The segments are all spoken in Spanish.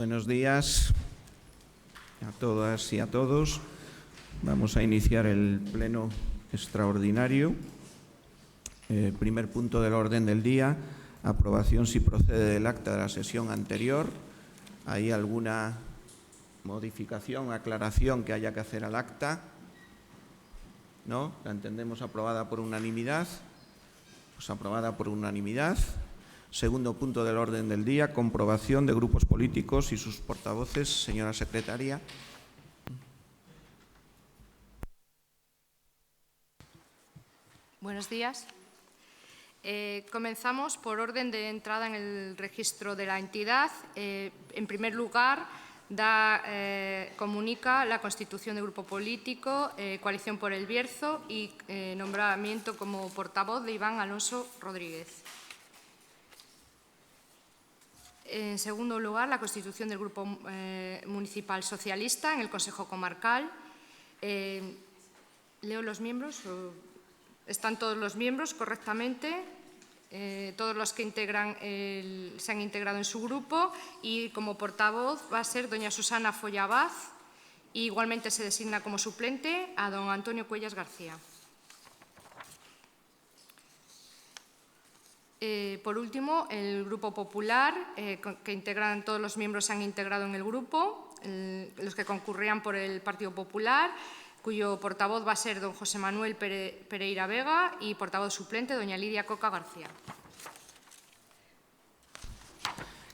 Buenos días a todas y a todos. Vamos a iniciar el pleno extraordinario. Primer punto del orden del día, aprobación si procede del acta de la sesión anterior. ¿Hay alguna modificación, aclaración que haya que hacer al acta? ¿No? ¿La entendemos aprobada por unanimidad? Pues aprobada por unanimidad. Segundo punto del orden del día, comprobación de grupos políticos y sus portavoces. Señora secretaria. Buenos días. Comenzamos por orden de entrada en el registro de la entidad. En primer lugar, comunica la constitución de grupo político, Coalición por el Bierzo y nombramiento como portavoz de Iván Alonso Rodríguez. En segundo lugar, la constitución del Grupo Municipal Socialista en el Consejo Comarcal. ¿Leo los miembros? ¿Están todos los miembros correctamente? Todos los que se han integrado en su grupo, y como portavoz va a ser doña Susana Follabaz, y igualmente se designa como suplente a don Antonio Cuellas García. Por último, el Grupo Popular, que integran todos los miembros, se han integrado en el grupo, los que concurrían por el Partido Popular, cuyo portavoz va a ser don José Manuel Pereira Vega y portavoz suplente doña Lidia Coca García.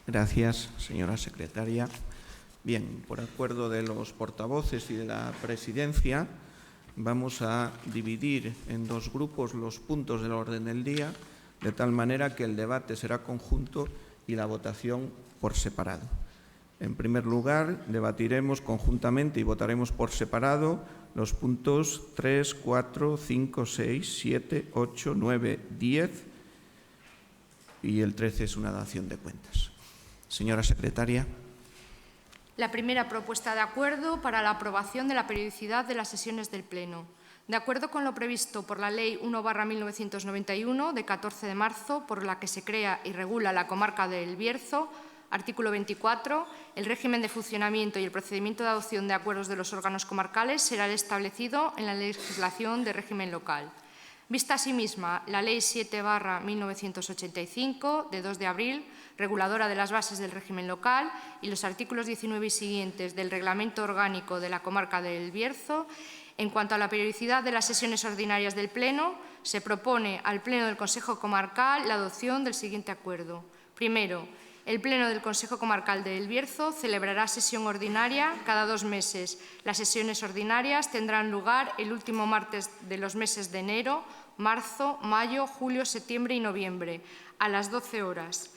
Gracias, señora secretaria. Bien, por acuerdo de los portavoces y de la presidencia, vamos a dividir en dos grupos los puntos del orden del día, de tal manera que el debate será conjunto y la votación por separado. En primer lugar, debatiremos conjuntamente y votaremos por separado los puntos 3, 4, 5, 6, 7, 8, 9, 10 y el 13 es una dación de cuentas. Señora secretaria. La primera propuesta de acuerdo para la aprobación de la periodicidad de las sesiones del Pleno. De acuerdo con lo previsto por la Ley 1/1991 de 14 de marzo, por la que se crea y regula la comarca del Bierzo, artículo 24, el régimen de funcionamiento y el procedimiento de adopción de acuerdos de los órganos comarcales será el establecido en la legislación de régimen local. Vista asimismo la Ley 7/1985, de 2 de abril, reguladora de las bases del régimen local, y los artículos 19 y siguientes del Reglamento Orgánico de la Comarca del Bierzo, en cuanto a la periodicidad de las sesiones ordinarias del Pleno, se propone al Pleno del Consejo Comarcal la adopción del siguiente acuerdo. Primero, el Pleno del Consejo Comarcal del Bierzo celebrará sesión ordinaria cada 2 meses. Las sesiones ordinarias tendrán lugar el último martes de los meses de enero, marzo, mayo, julio, septiembre y noviembre, a las 12 horas.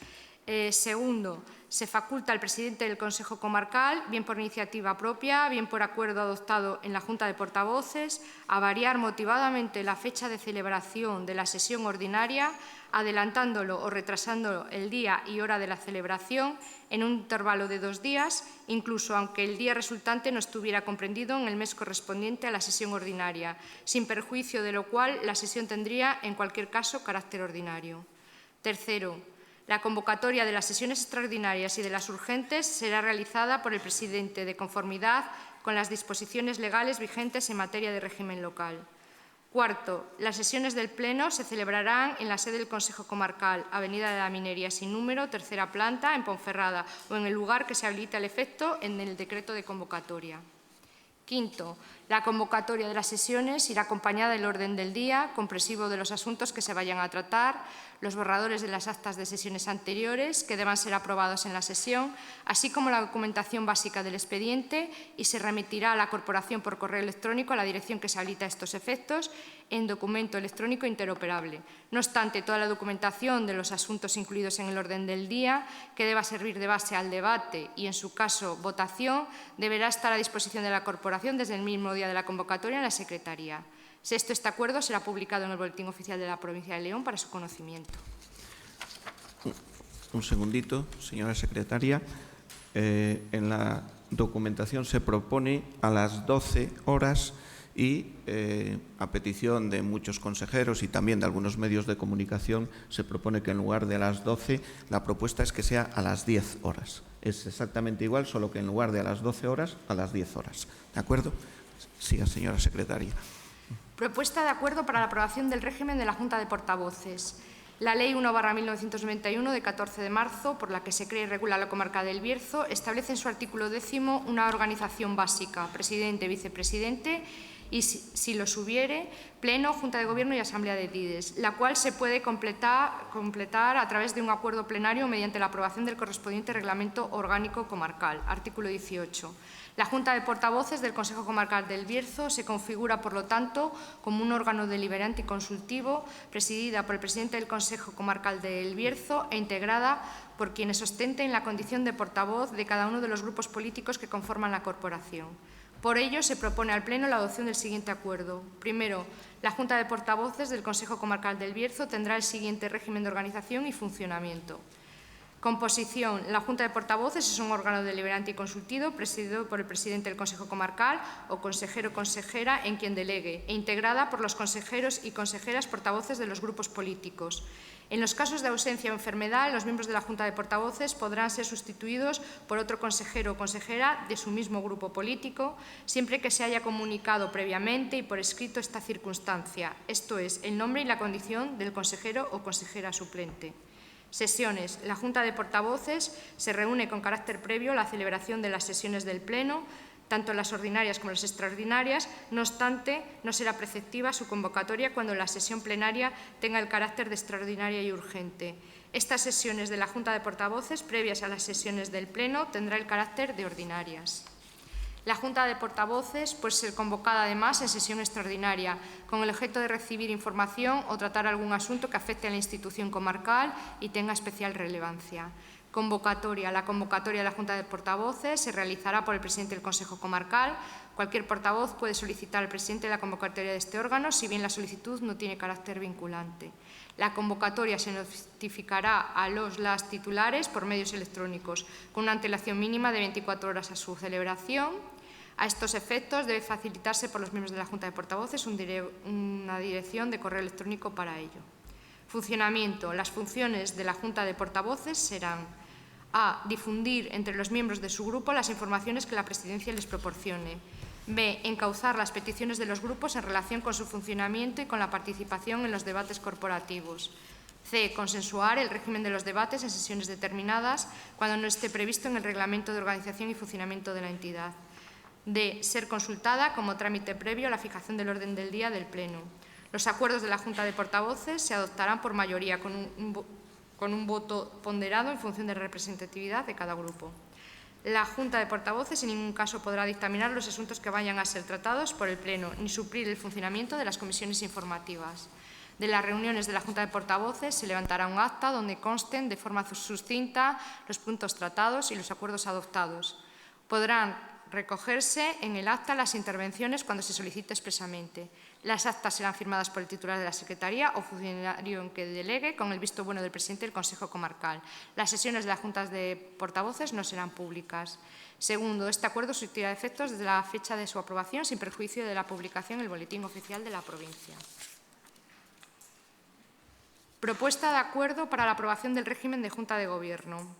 Segundo, se faculta al presidente del Consejo Comarcal, bien por iniciativa propia, bien por acuerdo adoptado en la Junta de Portavoces, a variar motivadamente la fecha de celebración de la sesión ordinaria, adelantándolo o retrasándolo el día y hora de la celebración en un intervalo de 2 días, incluso aunque el día resultante no estuviera comprendido en el mes correspondiente a la sesión ordinaria, sin perjuicio de lo cual la sesión tendría, en cualquier caso, carácter ordinario. Tercero, la convocatoria de las sesiones extraordinarias y de las urgentes será realizada por el presidente de conformidad con las disposiciones legales vigentes en materia de régimen local. Cuarto, las sesiones del Pleno se celebrarán en la sede del Consejo Comarcal, Avenida de la Minería sin número, 3ª planta, en Ponferrada, o en el lugar que se habilite al efecto en el decreto de convocatoria. Quinto, la convocatoria de las sesiones irá acompañada del orden del día, comprensivo de los asuntos que se vayan a tratar, los borradores de las actas de sesiones anteriores que deban ser aprobados en la sesión, así como la documentación básica del expediente, y se remitirá a la Corporación por correo electrónico a la dirección que se habilita a estos efectos en documento electrónico interoperable. No obstante, toda la documentación de los asuntos incluidos en el orden del día, que deba servir de base al debate y, en su caso, votación, deberá estar a disposición de la Corporación desde el mismo día de la convocatoria en la Secretaría. Sexto, este acuerdo será publicado en el Boletín Oficial de la Provincia de León para su conocimiento. Un segundito, señora secretaria. En la documentación se propone a las 12 horas y a petición de muchos consejeros y también de algunos medios de comunicación se propone que en lugar de a las 12 la propuesta es que sea a las 10 horas. Es exactamente igual, solo que en lugar de a las 12 horas, a las 10 horas. ¿De acuerdo? Siga, señora secretaria. Propuesta de acuerdo para la aprobación del régimen de la Junta de Portavoces. La Ley 1/1991 de 14 de marzo, por la que se crea y regula la comarca del Bierzo, establece en su artículo 10º una organización básica, presidente, vicepresidente y, si los hubiere, Pleno, Junta de Gobierno y Asamblea de Ediles, la cual se puede completar a través de un acuerdo plenario mediante la aprobación del correspondiente reglamento orgánico comarcal. Artículo 18. La Junta de Portavoces del Consejo Comarcal del Bierzo se configura, por lo tanto, como un órgano deliberante y consultivo, presidida por el presidente del Consejo Comarcal del Bierzo e integrada por quienes ostenten la condición de portavoz de cada uno de los grupos políticos que conforman la corporación. Por ello, se propone al Pleno la adopción del siguiente acuerdo. Primero, la Junta de Portavoces del Consejo Comarcal del Bierzo tendrá el siguiente régimen de organización y funcionamiento. Composición. La Junta de Portavoces es un órgano deliberante y consultivo presidido por el presidente del Consejo Comarcal o consejero o consejera en quien delegue e integrada por los consejeros y consejeras portavoces de los grupos políticos. En los casos de ausencia o enfermedad, los miembros de la Junta de Portavoces podrán ser sustituidos por otro consejero o consejera de su mismo grupo político, siempre que se haya comunicado previamente y por escrito esta circunstancia, esto es, el nombre y la condición del consejero o consejera suplente. Sesiones. La Junta de Portavoces se reúne con carácter previo a la celebración de las sesiones del Pleno, tanto las ordinarias como las extraordinarias. No obstante, no será preceptiva su convocatoria cuando la sesión plenaria tenga el carácter de extraordinaria y urgente. Estas sesiones de la Junta de Portavoces, previas a las sesiones del Pleno, tendrá el carácter de ordinarias. La Junta de Portavoces puede ser convocada además en sesión extraordinaria, con el objeto de recibir información o tratar algún asunto que afecte a la institución comarcal y tenga especial relevancia. Convocatoria. La convocatoria de la Junta de Portavoces se realizará por el presidente del Consejo Comarcal. Cualquier portavoz puede solicitar al presidente la convocatoria de este órgano, si bien la solicitud no tiene carácter vinculante. La convocatoria se notificará a las titulares por medios electrónicos, con una antelación mínima de 24 horas a su celebración. A estos efectos debe facilitarse por los miembros de la Junta de Portavoces una dirección de correo electrónico para ello. Funcionamiento. Las funciones de la Junta de Portavoces serán: a. Difundir entre los miembros de su grupo las informaciones que la Presidencia les proporcione. B. Encauzar las peticiones de los grupos en relación con su funcionamiento y con la participación en los debates corporativos. C. Consensuar el régimen de los debates en sesiones determinadas cuando no esté previsto en el reglamento de organización y funcionamiento de la entidad. D. Ser consultada como trámite previo a la fijación del orden del día del Pleno. Los acuerdos de la Junta de Portavoces se adoptarán por mayoría con un voto ponderado en función de la representatividad de cada grupo. La Junta de Portavoces en ningún caso podrá dictaminar los asuntos que vayan a ser tratados por el Pleno, ni suplir el funcionamiento de las comisiones informativas. De las reuniones de la Junta de Portavoces se levantará un acta donde consten de forma sucinta los puntos tratados y los acuerdos adoptados. Podrán recogerse en el acta las intervenciones cuando se solicite expresamente. Las actas serán firmadas por el titular de la Secretaría o funcionario en que delegue con el visto bueno del presidente del Consejo Comarcal. Las sesiones de las Juntas de Portavoces no serán públicas. Segundo, este acuerdo surtirá efectos desde la fecha de su aprobación sin perjuicio de la publicación en el Boletín Oficial de la provincia. Propuesta de acuerdo para la aprobación del régimen de Junta de Gobierno.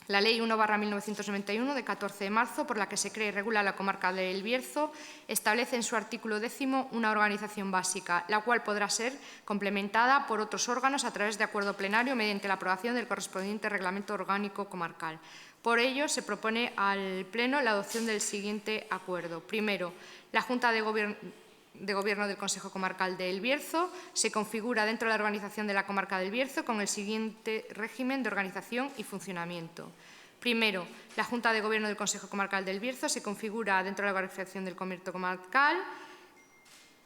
La Ley 1/1991 de 14 de marzo, por la que se crea y regula la comarca del Bierzo, establece en su artículo 10º una organización básica, la cual podrá ser complementada por otros órganos a través de acuerdo plenario mediante la aprobación del correspondiente reglamento orgánico comarcal. Por ello, se propone al Pleno la adopción del siguiente acuerdo. Primero, la Junta de Gobierno del Consejo Comarcal del Bierzo se configura dentro de la organización de la comarca del Bierzo con el siguiente régimen de organización y funcionamiento. Primero, la Junta de Gobierno del Consejo Comarcal del Bierzo se configura dentro de la organización del Comité Comarcal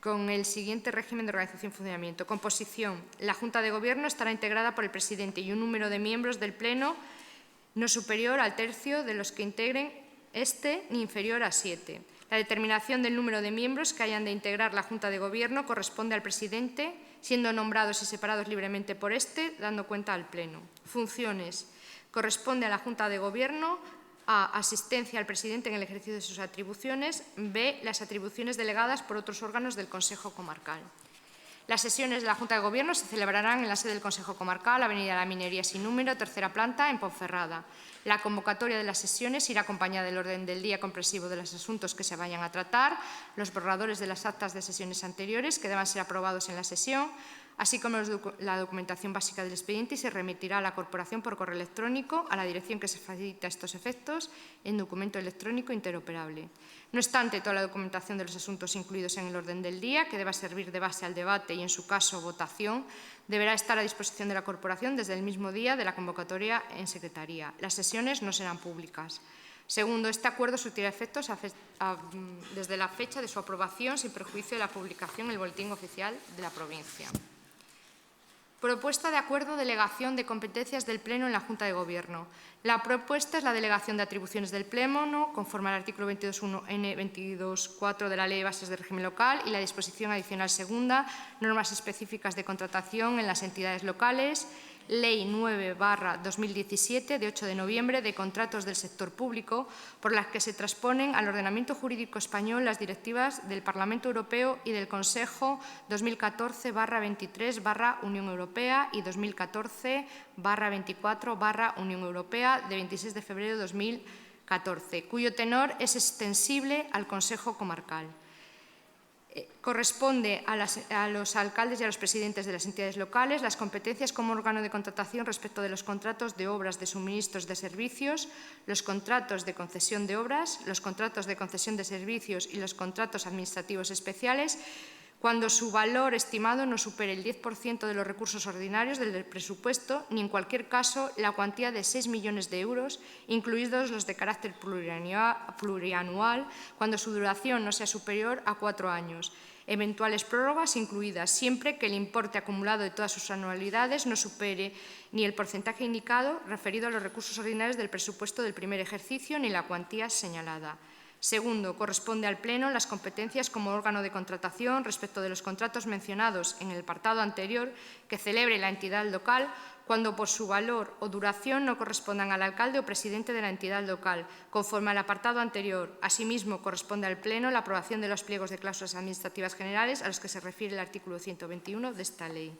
con el siguiente régimen de organización y funcionamiento. Composición. La Junta de Gobierno estará integrada por el presidente y un número de miembros del Pleno no superior al tercio de los que integren ni inferior a 7. La determinación del número de miembros que hayan de integrar la Junta de Gobierno corresponde al presidente, siendo nombrados y separados libremente por dando cuenta al Pleno. Funciones. Corresponde a la Junta de Gobierno A. Asistencia al presidente en el ejercicio de sus atribuciones. B. Las atribuciones delegadas por otros órganos del Consejo Comarcal. Las sesiones de la Junta de Gobierno se celebrarán en la sede del Consejo Comarcal, Avenida de la Minería sin número, tercera planta, en Ponferrada. La convocatoria de las sesiones irá acompañada del orden del día comprensivo de los asuntos que se vayan a tratar, los borradores de las actas de sesiones anteriores que deban ser aprobados en la sesión, así como la documentación básica del expediente, y se remitirá a la Corporación por correo electrónico a la dirección que se facilita a estos efectos en documento electrónico interoperable. No obstante, toda la documentación de los asuntos incluidos en el orden del día, que deba servir de base al debate y, en su caso, votación, deberá estar a disposición de la Corporación desde el mismo día de la convocatoria en Secretaría. Las sesiones no serán públicas. Segundo, este acuerdo surtirá efectos desde la fecha de su aprobación, sin perjuicio de la publicación en el Boletín Oficial de la provincia. Propuesta de acuerdo delegación de competencias del Pleno en la Junta de Gobierno. La propuesta es la delegación de atribuciones del Pleno, conforme al artículo 22.1n, 22.4 de la Ley de Bases del Régimen Local y la disposición adicional segunda, normas específicas de contratación en las entidades locales, Ley 9/2017 de 8 de noviembre de contratos del sector público, por las que se transponen al ordenamiento jurídico español las directivas del Parlamento Europeo y del Consejo 2014/23/Unión Europea y 2014/24/Unión Europea de 26 de febrero de 2014, cuyo tenor es extensible al Consejo Comarcal. Corresponde a los alcaldes y a los presidentes de las entidades locales las competencias como órgano de contratación respecto de los contratos de obras, de suministros, de servicios, los contratos de concesión de obras, los contratos de concesión de servicios y los contratos administrativos especiales, cuando su valor estimado no supere el 10% de los recursos ordinarios del presupuesto, ni en cualquier caso la cuantía de 6 millones de euros, incluidos los de carácter plurianual, cuando su duración no sea superior a 4 años. Eventuales prórrogas incluidas, siempre que el importe acumulado de todas sus anualidades no supere ni el porcentaje indicado referido a los recursos ordinarios del presupuesto del primer ejercicio, ni la cuantía señalada. Segundo, corresponde al Pleno las competencias como órgano de contratación respecto de los contratos mencionados en el apartado anterior que celebre la entidad local, cuando por su valor o duración no correspondan al alcalde o presidente de la entidad local, conforme al apartado anterior. Asimismo, corresponde al Pleno la aprobación de los pliegos de cláusulas administrativas generales a los que se refiere el artículo 121 de esta ley.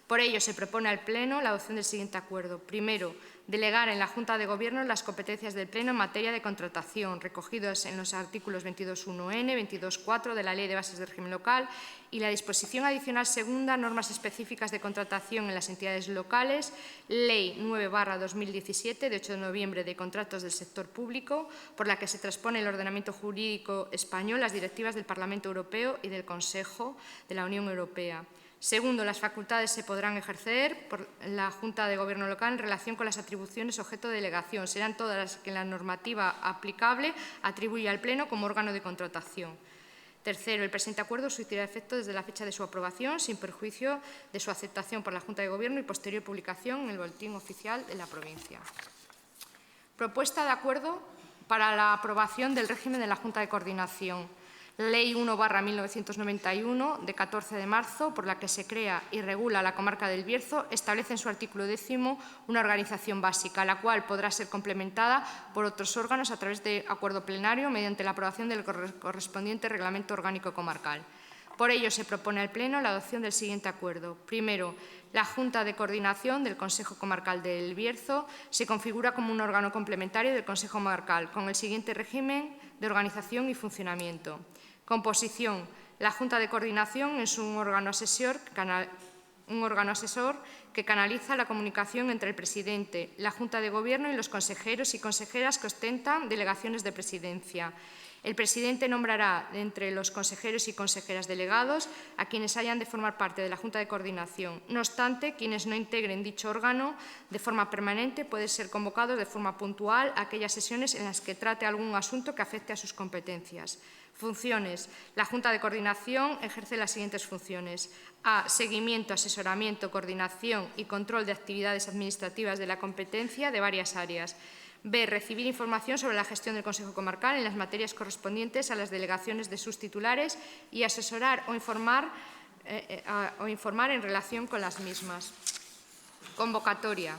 Por ello, se propone al Pleno la adopción del siguiente acuerdo. Primero, delegar en la Junta de Gobierno las competencias del Pleno en materia de contratación, recogidos en los artículos 22.1n, 22.4 de la Ley de Bases del Régimen Local y la disposición adicional segunda, normas específicas de contratación en las entidades locales, Ley 9/2017 de 8 de noviembre de contratos del sector público, por la que se transpone el ordenamiento jurídico español las directivas del Parlamento Europeo y del Consejo de la Unión Europea. Segundo, las facultades se podrán ejercer por la Junta de Gobierno local en relación con las atribuciones objeto de delegación. Serán todas las que la normativa aplicable atribuye al Pleno como órgano de contratación. Tercero, el presente acuerdo surtirá efecto desde la fecha de su aprobación, sin perjuicio de su aceptación por la Junta de Gobierno y posterior publicación en el Boletín Oficial de la provincia. Propuesta de acuerdo para la aprobación del régimen de la Junta de Coordinación. Ley 1/1991, de 14 de marzo, por la que se crea y regula la comarca del Bierzo, establece en su artículo 10 una organización básica, la cual podrá ser complementada por otros órganos a través de acuerdo plenario mediante la aprobación del correspondiente reglamento orgánico comarcal. Por ello, se propone al Pleno la adopción del siguiente acuerdo. Primero, la Junta de Coordinación del Consejo Comarcal del Bierzo se configura como un órgano complementario del Consejo Comarcal, con el siguiente régimen de organización y funcionamiento. Composición. La Junta de Coordinación es un órgano asesor que canaliza la comunicación entre el presidente, la Junta de Gobierno y los consejeros y consejeras que ostentan delegaciones de presidencia. El presidente nombrará entre los consejeros y consejeras delegados a quienes hayan de formar parte de la Junta de Coordinación. No obstante, quienes no integren dicho órgano de forma permanente pueden ser convocados de forma puntual a aquellas sesiones en las que trate algún asunto que afecte a sus competencias. Funciones. La Junta de Coordinación ejerce las siguientes funciones. A. Seguimiento, asesoramiento, coordinación y control de actividades administrativas de la competencia de varias áreas. B. Recibir información sobre la gestión del Consejo Comarcal en las materias correspondientes a las delegaciones de sus titulares y asesorar o informar en relación con las mismas. Convocatoria.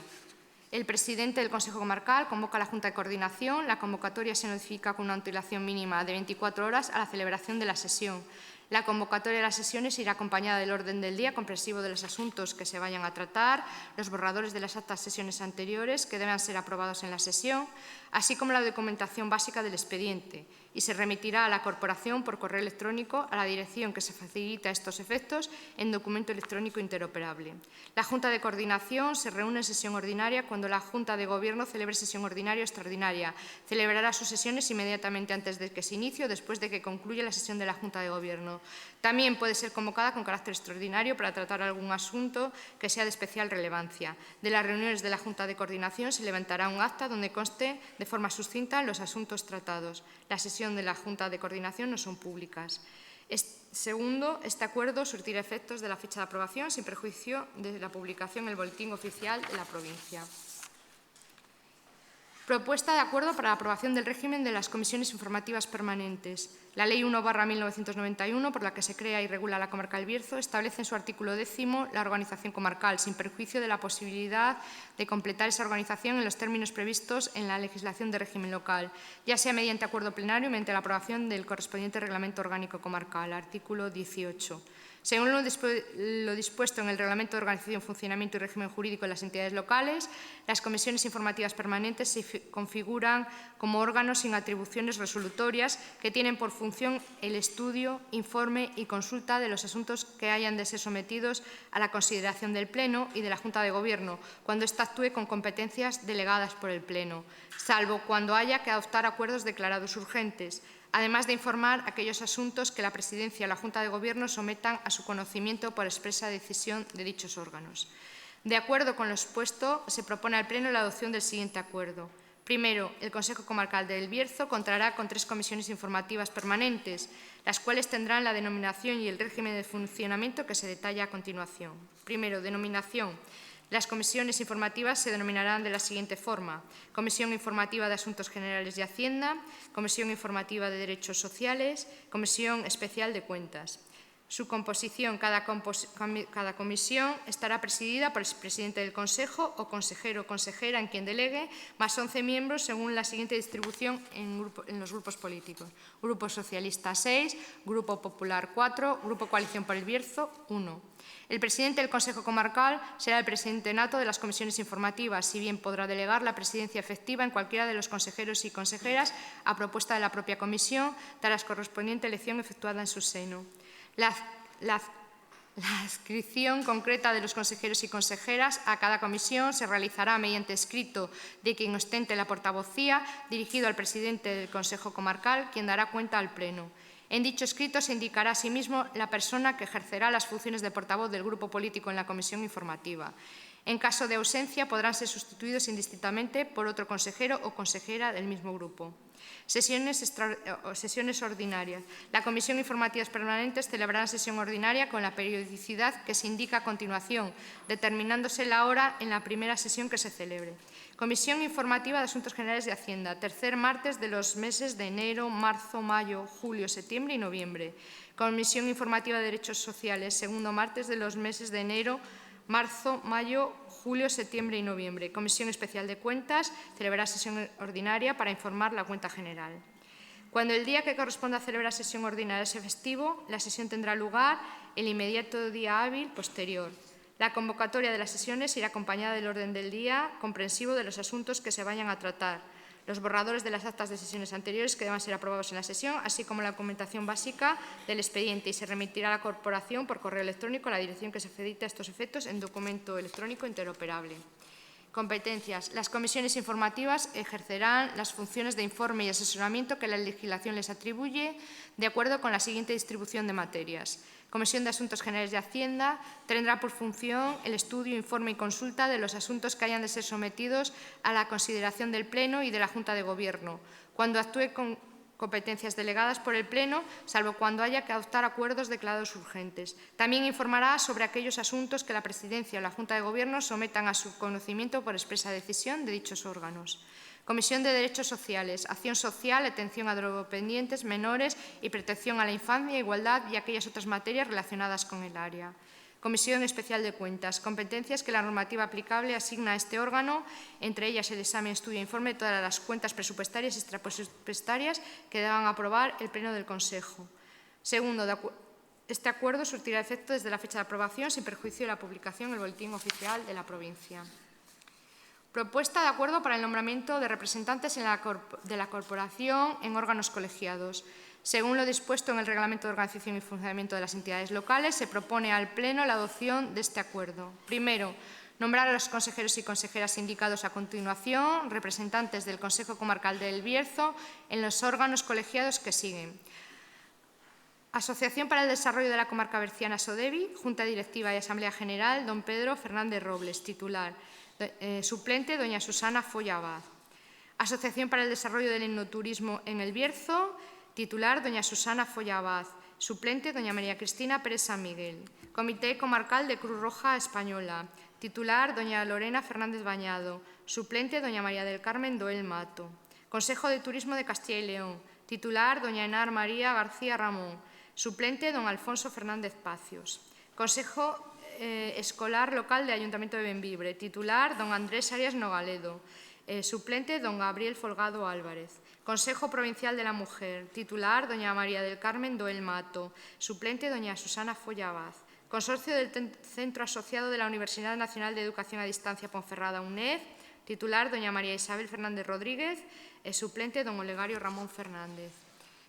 El presidente del Consejo Comarcal convoca a la Junta de Coordinación. La convocatoria se notifica con una antelación mínima de 24 horas a la celebración de la sesión. La convocatoria de las sesiones irá acompañada del orden del día comprensivo de los asuntos que se vayan a tratar, los borradores de las actas de sesiones anteriores que deban ser aprobados en la sesión, así como la documentación básica del expediente, y se remitirá a la Corporación por correo electrónico a la dirección que se facilita estos efectos en documento electrónico interoperable. La Junta de Coordinación se reúne en sesión ordinaria cuando la Junta de Gobierno celebre sesión ordinaria o extraordinaria. Celebrará sus sesiones inmediatamente antes de que se inicie o después de que concluya la sesión de la Junta de Gobierno. También puede ser convocada con carácter extraordinario para tratar algún asunto que sea de especial relevancia. De las reuniones de la Junta de Coordinación se levantará un acta donde conste de forma sucinta los asuntos tratados. La sesión de la Junta de Coordinación no son públicas. Segundo, este acuerdo surtirá efectos de la fecha de aprobación sin perjuicio de la publicación en el Boletín Oficial de la provincia. Propuesta de acuerdo para la aprobación del régimen de las comisiones informativas permanentes. La Ley 1/1991, por la que se crea y regula la comarca del Bierzo, establece en su artículo 10º la organización comarcal, sin perjuicio de la posibilidad de completar esa organización en los términos previstos en la legislación de régimen local, ya sea mediante acuerdo plenario o mediante la aprobación del correspondiente reglamento orgánico comarcal, artículo 18. Según lo dispuesto en el Reglamento de Organización, Funcionamiento y Régimen Jurídico de las Entidades Locales, las comisiones informativas permanentes se configuran como órganos sin atribuciones resolutorias que tienen por función el estudio, informe y consulta de los asuntos que hayan de ser sometidos a la consideración del Pleno y de la Junta de Gobierno, cuando ésta actúe con competencias delegadas por el Pleno, salvo cuando haya que adoptar acuerdos declarados urgentes, además de informar aquellos asuntos que la Presidencia o la Junta de Gobierno sometan a su conocimiento por expresa decisión de dichos órganos. De acuerdo con lo expuesto, se propone al Pleno la adopción del siguiente acuerdo. Primero, el Consejo Comarcal del Bierzo contará con 3 comisiones informativas permanentes, las cuales tendrán la denominación y el régimen de funcionamiento que se detalla a continuación. Primero, denominación. Las comisiones informativas se denominarán de la siguiente forma: Comisión Informativa de Asuntos Generales de Hacienda, Comisión Informativa de Derechos Sociales, Comisión Especial de Cuentas. Su composición: cada comisión estará presidida por el presidente del Consejo o consejero o consejera en quien delegue, más 11 miembros según la siguiente distribución en los grupos políticos. Grupo Socialista 6, Grupo Popular 4, Grupo Coalición por el Bierzo 1. El presidente del Consejo Comarcal será el presidente nato de las comisiones informativas, si bien podrá delegar la presidencia efectiva en cualquiera de los consejeros y consejeras a propuesta de la propia comisión, tras la correspondiente elección efectuada en su seno. La adscripción concreta de los consejeros y consejeras a cada comisión se realizará mediante escrito de quien ostente la portavocía, dirigido al presidente del Consejo Comarcal, quien dará cuenta al Pleno. En dicho escrito se indicará asimismo la persona que ejercerá las funciones de portavoz del grupo político en la comisión informativa. En caso de ausencia, podrán ser sustituidos indistintamente por otro consejero o consejera del mismo grupo. Sesiones ordinarias. La Comisión Informativas Permanentes celebrará sesión ordinaria con la periodicidad que se indica a continuación, determinándose la hora en la primera sesión que se celebre. Comisión Informativa de Asuntos Generales de Hacienda, tercer martes de los meses de enero, marzo, mayo, julio, septiembre y noviembre. Comisión Informativa de Derechos Sociales, segundo martes de los meses de enero, marzo, mayo, julio, septiembre y noviembre. Comisión Especial de Cuentas celebrará sesión ordinaria para informar la cuenta general. Cuando el día que corresponda a celebrar sesión ordinaria sea festivo, la sesión tendrá lugar el inmediato día hábil posterior. La convocatoria de las sesiones irá acompañada del orden del día comprensivo de los asuntos que se vayan a tratar, los borradores de las actas de sesiones anteriores que deban ser aprobados en la sesión, así como la documentación básica del expediente, y se remitirá a la Corporación por correo electrónico a la dirección que se facilita estos efectos en documento electrónico interoperable. Competencias. Las comisiones informativas ejercerán las funciones de informe y asesoramiento que la legislación les atribuye de acuerdo con la siguiente distribución de materias. Comisión de Asuntos Generales de Hacienda tendrá por función el estudio, informe y consulta de los asuntos que hayan de ser sometidos a la consideración del Pleno y de la Junta de Gobierno, cuando actúe con competencias delegadas por el Pleno, salvo cuando haya que adoptar acuerdos declarados urgentes. También informará sobre aquellos asuntos que la Presidencia o la Junta de Gobierno sometan a su conocimiento por expresa decisión de dichos órganos. Comisión de Derechos Sociales, Acción Social, Atención a Drogodependientes, Menores y Protección a la Infancia, Igualdad y aquellas otras materias relacionadas con el área. Comisión Especial de Cuentas, competencias que la normativa aplicable asigna a este órgano, entre ellas el examen, estudio e informe de todas las cuentas presupuestarias y extrapresupuestarias que deban aprobar el Pleno del Consejo. Segundo, este acuerdo surtirá efecto desde la fecha de aprobación sin perjuicio de la publicación en el Boletín Oficial de la provincia. Propuesta de acuerdo para el nombramiento de representantes de la corporación en órganos colegiados. Según lo dispuesto en el Reglamento de Organización y Funcionamiento de las Entidades Locales, se propone al Pleno la adopción de este acuerdo. Primero, nombrar a los consejeros y consejeras indicados a continuación, representantes del Consejo Comarcal del Bierzo, en los órganos colegiados que siguen. Asociación para el Desarrollo de la Comarca Berciana Sodevi, Junta Directiva y Asamblea General, don Pedro Fernández Robles, titular. Suplente, doña Susana Folla Abad. Asociación para el Desarrollo del Enoturismo en el Bierzo, titular, doña Susana Folla Abad. Suplente, doña María Cristina Pérez San Miguel. Comité Comarcal de Cruz Roja Española, titular, doña Lorena Fernández Bañado. Suplente, doña María del Carmen Doel Mato. Consejo de Turismo de Castilla y León, titular, doña Enar María García Ramón. Suplente, don Alfonso Fernández Pacios. Consejo Escolar Local de Ayuntamiento de Bembibre, titular, don Andrés Arias Nogaledo. Suplente, don Gabriel Folgado Álvarez. Consejo Provincial de la Mujer, titular, doña María del Carmen Doel Mato. Suplente, doña Susana Folla Abad. Consorcio del Centro Asociado de la Universidad Nacional de Educación a Distancia Ponferrada, UNED, titular, doña María Isabel Fernández Rodríguez. Suplente, don Olegario Ramón Fernández.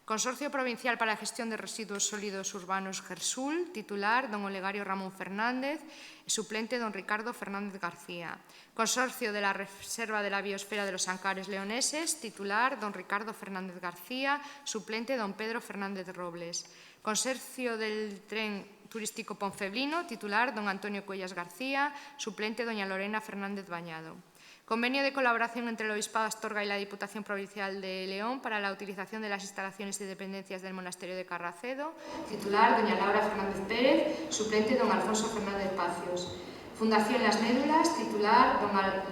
Consorcio Provincial para la Gestión de Residuos Sólidos Urbanos GERSUL, titular, don Olegario Ramón Fernández, suplente, don Ricardo Fernández García. Consorcio de la Reserva de la Biosfera de los Ancares Leoneses, titular, don Ricardo Fernández García, suplente, don Pedro Fernández Robles. Consorcio del Tren Turístico Ponfeblino, titular, don Antonio Cuellas García, suplente, doña Lorena Fernández Bañado. Convenio de colaboración entre el Obispado de Astorga y la Diputación Provincial de León para la utilización de las instalaciones y dependencias del Monasterio de Carracedo. Titular, doña Laura Fernández Pérez. Suplente, don Alfonso Fernández Pacios. Fundación Las Médulas. Titular,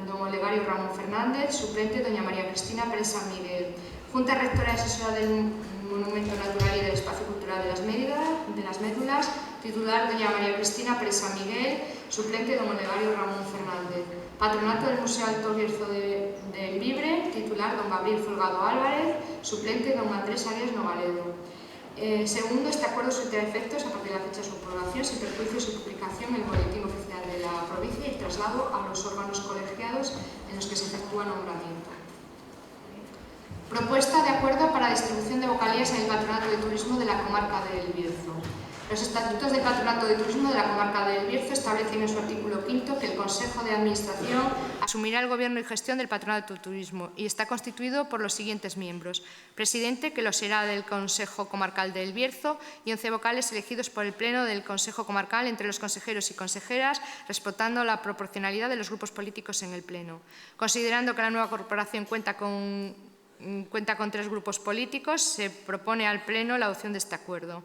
don Olegario Ramón Fernández. Suplente, doña María Cristina Pérez San Miguel. Junta Rectora y Asesora del Monumento Natural y del Espacio Cultural de las Médulas. Titular, doña María Cristina Pérez San Miguel. Suplente, don Olegario Ramón Fernández. Patronato del Museo Alto Bierzo de Bembibre, titular, don Gabriel Folgado Álvarez, suplente, don Andrés Arias Nogaledo. Segundo, este acuerdo surtirá efectos a partir de la fecha de su aprobación, sin perjuicio de su publicación en el Boletín Oficial de la provincia y traslado a los órganos colegiados en los que se efectúa nombramiento. Propuesta de acuerdo para distribución de vocalías en el Patronato de Turismo de la Comarca del Bierzo. Los estatutos del Patronato de Turismo de la Comarca del Bierzo establecen en su artículo 5 que el Consejo de Administración asumirá el gobierno y gestión del Patronato de Turismo y está constituido por los siguientes miembros. Presidente, que lo será del Consejo Comarcal del Bierzo, y 11 vocales elegidos por el Pleno del Consejo Comarcal entre los consejeros y consejeras, respetando la proporcionalidad de los grupos políticos en el Pleno. Considerando que la nueva corporación cuenta con 3 grupos políticos, se propone al Pleno la adopción de este acuerdo.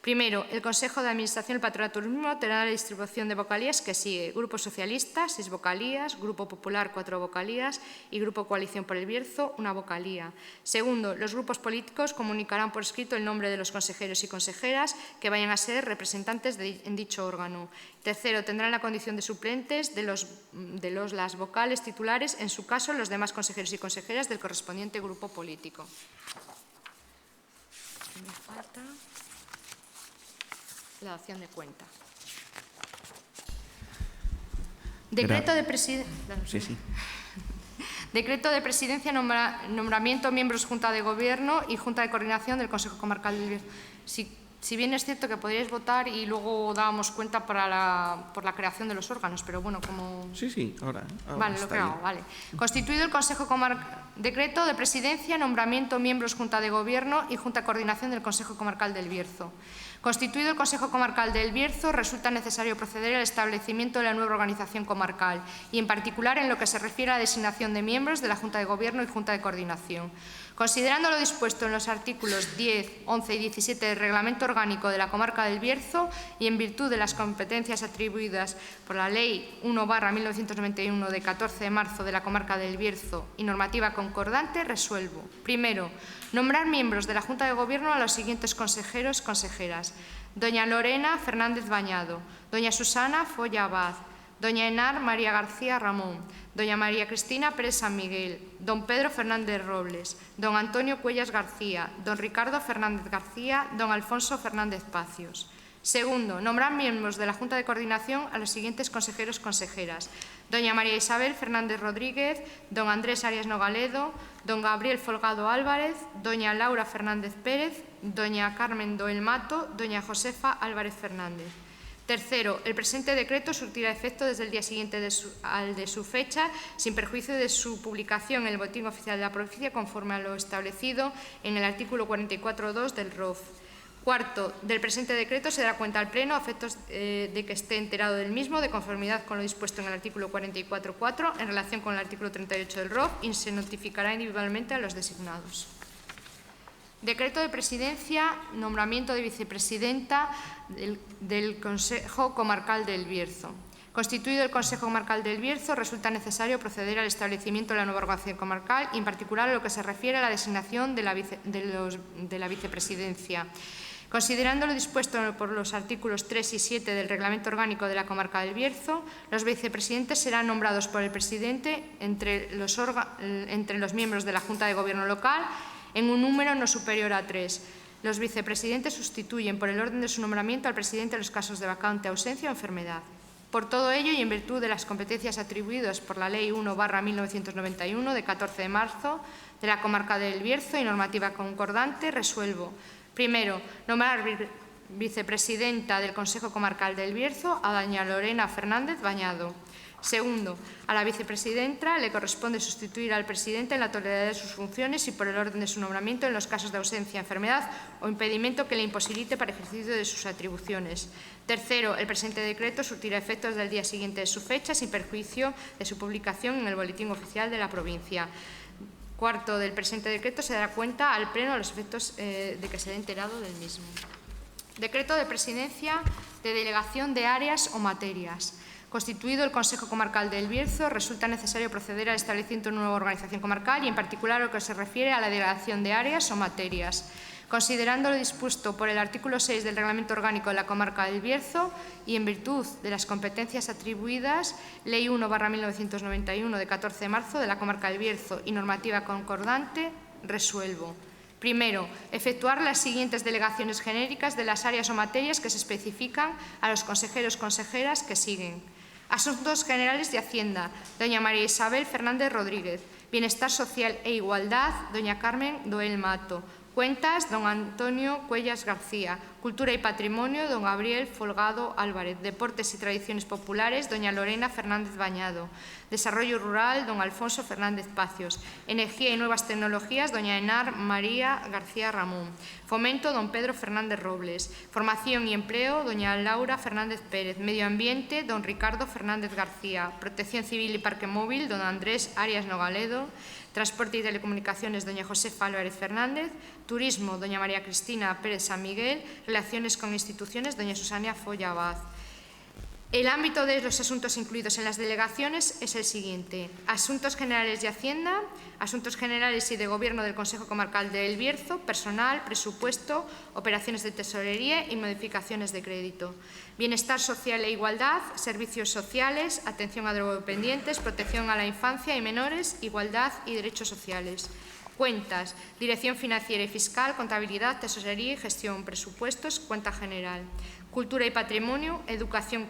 Primero, el Consejo de Administración del Patronato de Turismo tendrá la distribución de vocalías que sigue: Grupo Socialista, 6 vocalías, Grupo Popular, 4 vocalías y Grupo Coalición por el Bierzo, 1 vocalía. Segundo, los grupos políticos comunicarán por escrito el nombre de los consejeros y consejeras que vayan a ser representantes en dicho órgano. Tercero, tendrán la condición de suplentes de las vocales titulares, en su caso los demás consejeros y consejeras del correspondiente grupo político. Me falta la dación de cuenta. Decreto de presidencia. Sí. Decreto de presidencia, nombramiento, miembros Junta de Gobierno y Junta de Coordinación del Consejo Comarcal del Bierzo. Si bien es cierto que podríais votar y luego dábamos cuenta por la creación de los órganos, pero bueno, como... Sí, ahora vale, lo que hago, vale. Constituido el Consejo Comarcal... Decreto de presidencia, nombramiento, miembros Junta de Gobierno y Junta de Coordinación del Consejo Comarcal del Bierzo. Constituido el Consejo Comarcal del Bierzo, resulta necesario proceder al establecimiento de la nueva organización comarcal y, en particular, en lo que se refiere a la designación de miembros de la Junta de Gobierno y Junta de Coordinación. Considerando lo dispuesto en los artículos 10, 11 y 17 del Reglamento Orgánico de la Comarca del Bierzo y en virtud de las competencias atribuidas por la Ley 1/1991 de 14 de marzo de la Comarca del Bierzo y normativa concordante, resuelvo. Primero, nombrar miembros de la Junta de Gobierno a los siguientes consejeros, consejeras. doña Lorena Fernández Bañado, doña Susana Folla Abad, doña Enar María García Ramón, doña María Cristina Pérez San Miguel, don Pedro Fernández Robles, don Antonio Cuellas García, don Ricardo Fernández García, don Alfonso Fernández Pacios. Segundo, nombrar miembros de la Junta de Coordinación a los siguientes consejeros consejeras: doña María Isabel Fernández Rodríguez, don Andrés Arias Nogaledo, don Gabriel Folgado Álvarez, doña Laura Fernández Pérez, doña Carmen Doel Mato, doña Josefa Álvarez Fernández. Tercero, el presente decreto surtirá efecto desde el día siguiente al de su fecha, sin perjuicio de su publicación en el Boletín Oficial de la Provincia, conforme a lo establecido en el artículo 44.2 del ROF. Cuarto, del presente decreto se dará cuenta al Pleno, a efectos de que esté enterado del mismo, de conformidad con lo dispuesto en el artículo 44.4, en relación con el artículo 38 del ROF, y se notificará individualmente a los designados. Decreto de Presidencia, nombramiento de vicepresidenta del Consejo Comarcal del Bierzo. Constituido el Consejo Comarcal del Bierzo, resulta necesario proceder al establecimiento de la nueva organización comarcal y, en particular, a lo que se refiere a la designación de la vicepresidencia. Considerando lo dispuesto por los artículos 3 y 7 del Reglamento Orgánico de la Comarca del Bierzo, los vicepresidentes serán nombrados por el presidente entre los miembros de la Junta de Gobierno local en un número no superior a 3. Los vicepresidentes sustituyen por el orden de su nombramiento al presidente en los casos de vacante, ausencia o enfermedad. Por todo ello, y en virtud de las competencias atribuidas por la Ley 1/1991 de 14 de marzo de la Comarca del Bierzo y normativa concordante, resuelvo: primero, nombrar vicepresidenta del Consejo Comarcal del Bierzo a doña Lorena Fernández Bañado. Segundo, a la vicepresidenta le corresponde sustituir al presidente en la totalidad de sus funciones y por el orden de su nombramiento en los casos de ausencia, enfermedad o impedimento que le imposibilite para ejercicio de sus atribuciones. Tercero, el presente decreto surtirá efectos del día siguiente de su fecha, sin perjuicio de su publicación en el Boletín Oficial de la Provincia. Cuarto, del presente decreto se dará cuenta al Pleno a los efectos de que se dé enterado del mismo. Decreto de Presidencia de Delegación de Áreas o Materias. Constituido el Consejo Comarcal del Bierzo, resulta necesario proceder al establecimiento de una nueva organización comarcal y, en particular, a lo que se refiere a la delegación de áreas o materias. Considerando lo dispuesto por el artículo 6 del Reglamento Orgánico de la Comarca del Bierzo y en virtud de las competencias atribuidas, Ley 1/1991 de 14 de marzo de la Comarca del Bierzo y normativa concordante, resuelvo: primero, efectuar las siguientes delegaciones genéricas de las áreas o materias que se especifican a los consejeros consejeras que siguen. Asuntos Generales de Hacienda, doña María Isabel Fernández Rodríguez. Bienestar Social e Igualdad, doña Carmen Doel Mato. Cuentas, don Antonio Cuellas García. Cultura y Patrimonio, don Gabriel Folgado Álvarez. Deportes y Tradiciones Populares, doña Lorena Fernández Bañado. Desarrollo Rural, don Alfonso Fernández Pacios. Energía y Nuevas Tecnologías, doña Enar María García Ramón. Fomento, don Pedro Fernández Robles. Formación y Empleo, doña Laura Fernández Pérez. Medio Ambiente, don Ricardo Fernández García. Protección Civil y Parque Móvil, don Andrés Arias Nogaledo. Transporte y Telecomunicaciones, doña Josefa Álvarez Fernández. Turismo, doña María Cristina Pérez San Miguel. Relaciones con instituciones, doña Susana Folla Abad. El ámbito de los asuntos incluidos en las delegaciones es el siguiente: Asuntos Generales de Hacienda, Asuntos Generales y de Gobierno del Consejo Comarcal del Bierzo, personal, presupuesto, operaciones de tesorería y modificaciones de crédito. Bienestar Social e Igualdad, Servicios Sociales, Atención a drogodependientes, Protección a la Infancia y Menores, Igualdad y Derechos Sociales. Cuentas, Dirección Financiera y Fiscal, Contabilidad, Tesorería y Gestión, Presupuestos, Cuenta General. Cultura y Patrimonio, Educación,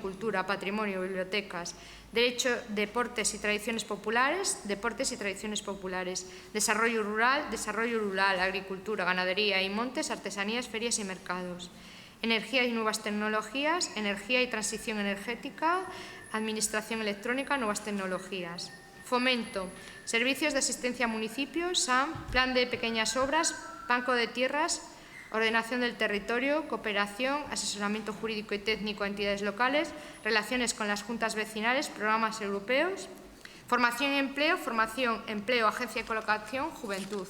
Cultura, Patrimonio, Bibliotecas. Derecho, Deportes y Tradiciones Populares, Deportes y Tradiciones Populares. Desarrollo Rural, Agricultura, Ganadería y Montes, Artesanías, Ferias y Mercados. Energía y Nuevas Tecnologías, Energía y Transición Energética, Administración Electrónica, Nuevas Tecnologías. Fomento, Servicios de Asistencia a Municipios, SAM, Plan de Pequeñas Obras, Banco de Tierras, Ordenación del Territorio, Cooperación, Asesoramiento Jurídico y Técnico a entidades locales, Relaciones con las Juntas Vecinales, Programas Europeos. Formación y Empleo, Formación, Empleo, Agencia de Colocación, Juventud.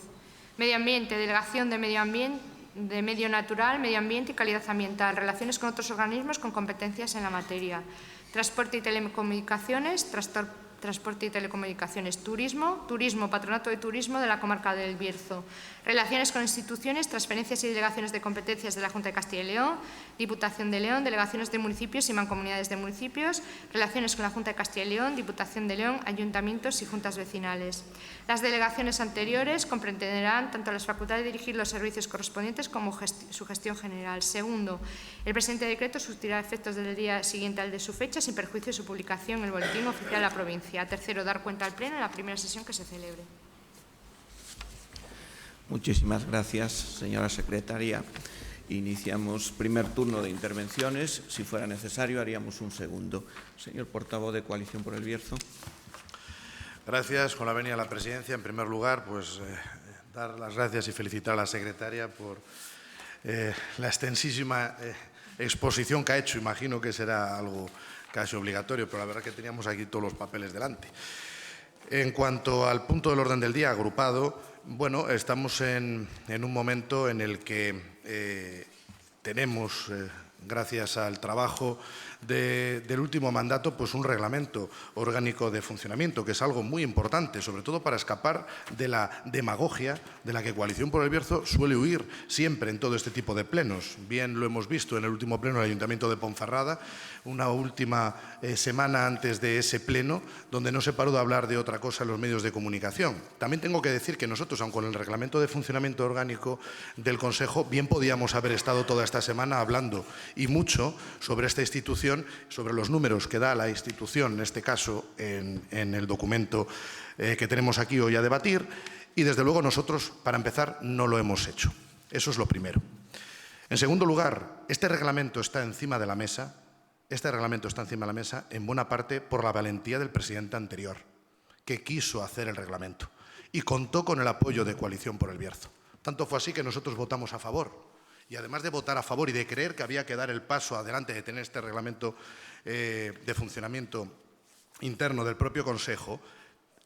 Medio Ambiente, Delegación de Medio Ambiente, de Medio Natural, Medio Ambiente y Calidad Ambiental. Relaciones con otros organismos con competencias en la materia. Transporte y Telecomunicaciones, Transporte y Telecomunicaciones, Turismo, Patronato de Turismo de la Comarca del Bierzo, Relaciones con instituciones, transferencias y delegaciones de competencias de la Junta de Castilla y León, Diputación de León, delegaciones de municipios y mancomunidades de municipios, relaciones con la Junta de Castilla y León, Diputación de León, ayuntamientos y juntas vecinales. Las delegaciones anteriores comprenderán tanto las facultades de dirigir los servicios correspondientes como su gestión general. Segundo, el presente decreto surtirá efectos desde el día siguiente al de su fecha, sin perjuicio de su publicación en el Boletín Oficial de la Provincia. Tercero, dar cuenta al Pleno en la primera sesión que se celebre. Muchísimas gracias, señora secretaria. Iniciamos primer turno de intervenciones. Si fuera necesario, haríamos un segundo. Señor portavoz de Coalición por el Bierzo. Gracias. Con la venia a la presidencia, en primer lugar, pues dar las gracias y felicitar a la secretaria por la extensísima exposición que ha hecho. Imagino que será algo casi obligatorio, pero la verdad es que teníamos aquí todos los papeles delante. En cuanto al punto del orden del día agrupado, bueno, estamos en un momento en el que tenemos, gracias al trabajo del último mandato, pues un reglamento orgánico de funcionamiento, que es algo muy importante, sobre todo para escapar de la demagogia de la que Coalición por el Bierzo suele huir siempre en todo este tipo de plenos. Bien lo hemos visto en el último pleno del Ayuntamiento de Ponferrada, una última semana antes de ese pleno, donde no se paró de hablar de otra cosa en los medios de comunicación. También tengo que decir que nosotros, aun con el reglamento de funcionamiento orgánico del Consejo, bien podíamos haber estado toda esta semana hablando y mucho sobre esta institución, sobre los números que da la institución, en este caso en el documento que tenemos aquí hoy a debatir, y desde luego nosotros, para empezar, no lo hemos hecho. Eso es lo primero. En segundo lugar, este reglamento está encima de la mesa. Este reglamento está encima de la mesa en buena parte por la valentía del presidente anterior, que quiso hacer el reglamento y contó con el apoyo de Coalición por el Bierzo. Tanto fue así que nosotros votamos a favor. Y además de votar a favor y de creer que había que dar el paso adelante de tener este reglamento de funcionamiento interno del propio Consejo,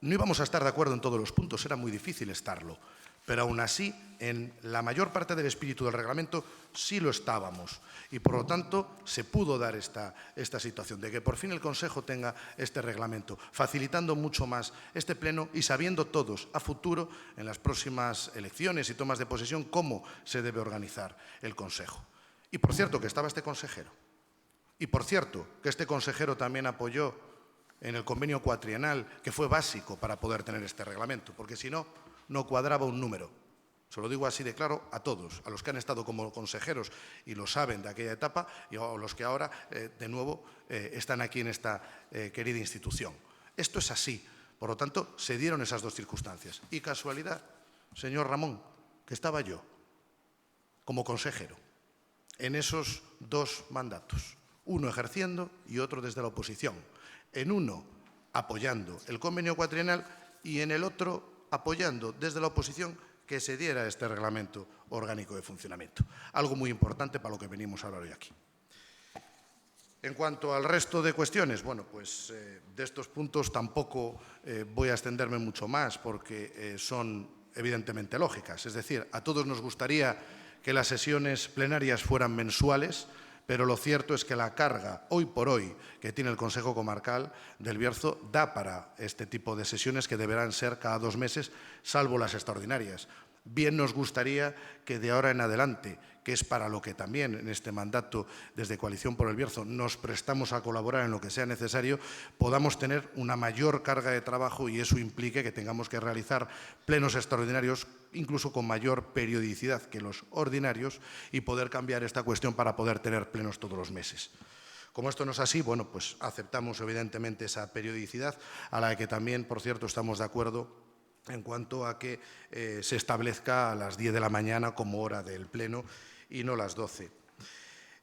no íbamos a estar de acuerdo en todos los puntos, era muy difícil estarlo. Pero aún así, en la mayor parte del espíritu del reglamento sí lo estábamos. Y por lo tanto, se pudo dar esta situación de que por fin el Consejo tenga este reglamento, facilitando mucho más este pleno y sabiendo todos a futuro, en las próximas elecciones y tomas de posesión, cómo se debe organizar el Consejo. Y por cierto, que estaba este consejero. Y por cierto, que este consejero también apoyó en el convenio cuatrienal, que fue básico para poder tener este reglamento, porque si no, no cuadraba un número. Se lo digo así de claro a todos, a los que han estado como consejeros y lo saben de aquella etapa y a los que ahora, de nuevo, están aquí en esta querida institución. Esto es así. Por lo tanto, se dieron esas dos circunstancias. Y casualidad, señor Ramón, que estaba yo como consejero en esos dos mandatos, uno ejerciendo y otro desde la oposición. En uno apoyando el convenio cuatrienal y en el otro apoyando desde la oposición que se diera este reglamento orgánico de funcionamiento. Algo muy importante para lo que venimos a hablar hoy aquí. En cuanto al resto de cuestiones, bueno, pues de estos puntos tampoco voy a extenderme mucho más porque son evidentemente lógicas. Es decir, a todos nos gustaría que las sesiones plenarias fueran mensuales, pero lo cierto es que la carga, hoy por hoy, que tiene el Consejo Comarcal del Bierzo da para este tipo de sesiones que deberán ser cada 2 meses, salvo las extraordinarias. Bien nos gustaría que de ahora en adelante, que es para lo que también en este mandato desde Coalición por el Bierzo nos prestamos a colaborar en lo que sea necesario, podamos tener una mayor carga de trabajo y eso implique que tengamos que realizar plenos extraordinarios incluso con mayor periodicidad que los ordinarios y poder cambiar esta cuestión para poder tener plenos todos los meses. Como esto no es así, bueno, pues aceptamos evidentemente esa periodicidad a la que también, por cierto, estamos de acuerdo en cuanto a que se establezca a las 10 de la mañana como hora del pleno y no las 12.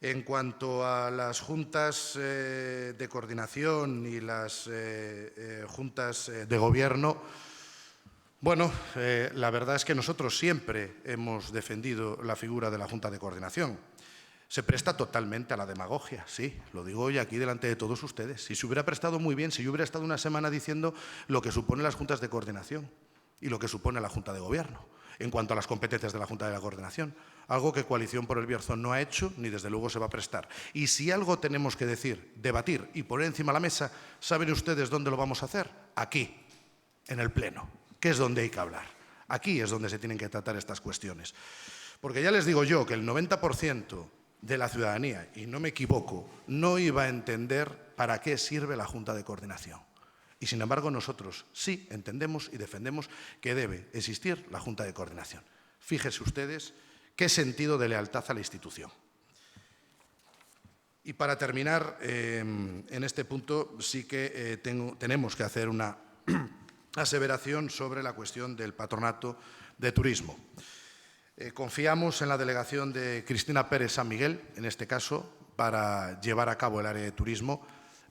En cuanto a las juntas de coordinación y las juntas de gobierno, bueno, la verdad es que nosotros siempre hemos defendido la figura de la Junta de Coordinación. Se presta totalmente a la demagogia, sí, lo digo hoy aquí delante de todos ustedes. Si se hubiera prestado muy bien, si yo hubiera estado una semana diciendo lo que suponen las juntas de coordinación. y lo que supone la Junta de Gobierno en cuanto a las competencias de la Junta de la Coordinación. Algo que Coalición por el Bierzo no ha hecho ni desde luego se va a prestar. Y si algo tenemos que decir, debatir y poner encima de la mesa, ¿saben ustedes dónde lo vamos a hacer? Aquí, en el Pleno, que es donde hay que hablar. Aquí es donde se tienen que tratar estas cuestiones. Porque ya les digo yo que el 90% de la ciudadanía, y no me equivoco, no iba a entender para qué sirve la Junta de Coordinación. Y sin embargo nosotros sí entendemos y defendemos que debe existir la Junta de Coordinación. Fíjense ustedes qué sentido de lealtad a la institución. Y para terminar, en este punto sí que tenemos que hacer una aseveración sobre la cuestión del patronato de turismo. Confiamos en la delegación de Cristina Pérez San Miguel, en este caso, para llevar a cabo el área de turismo,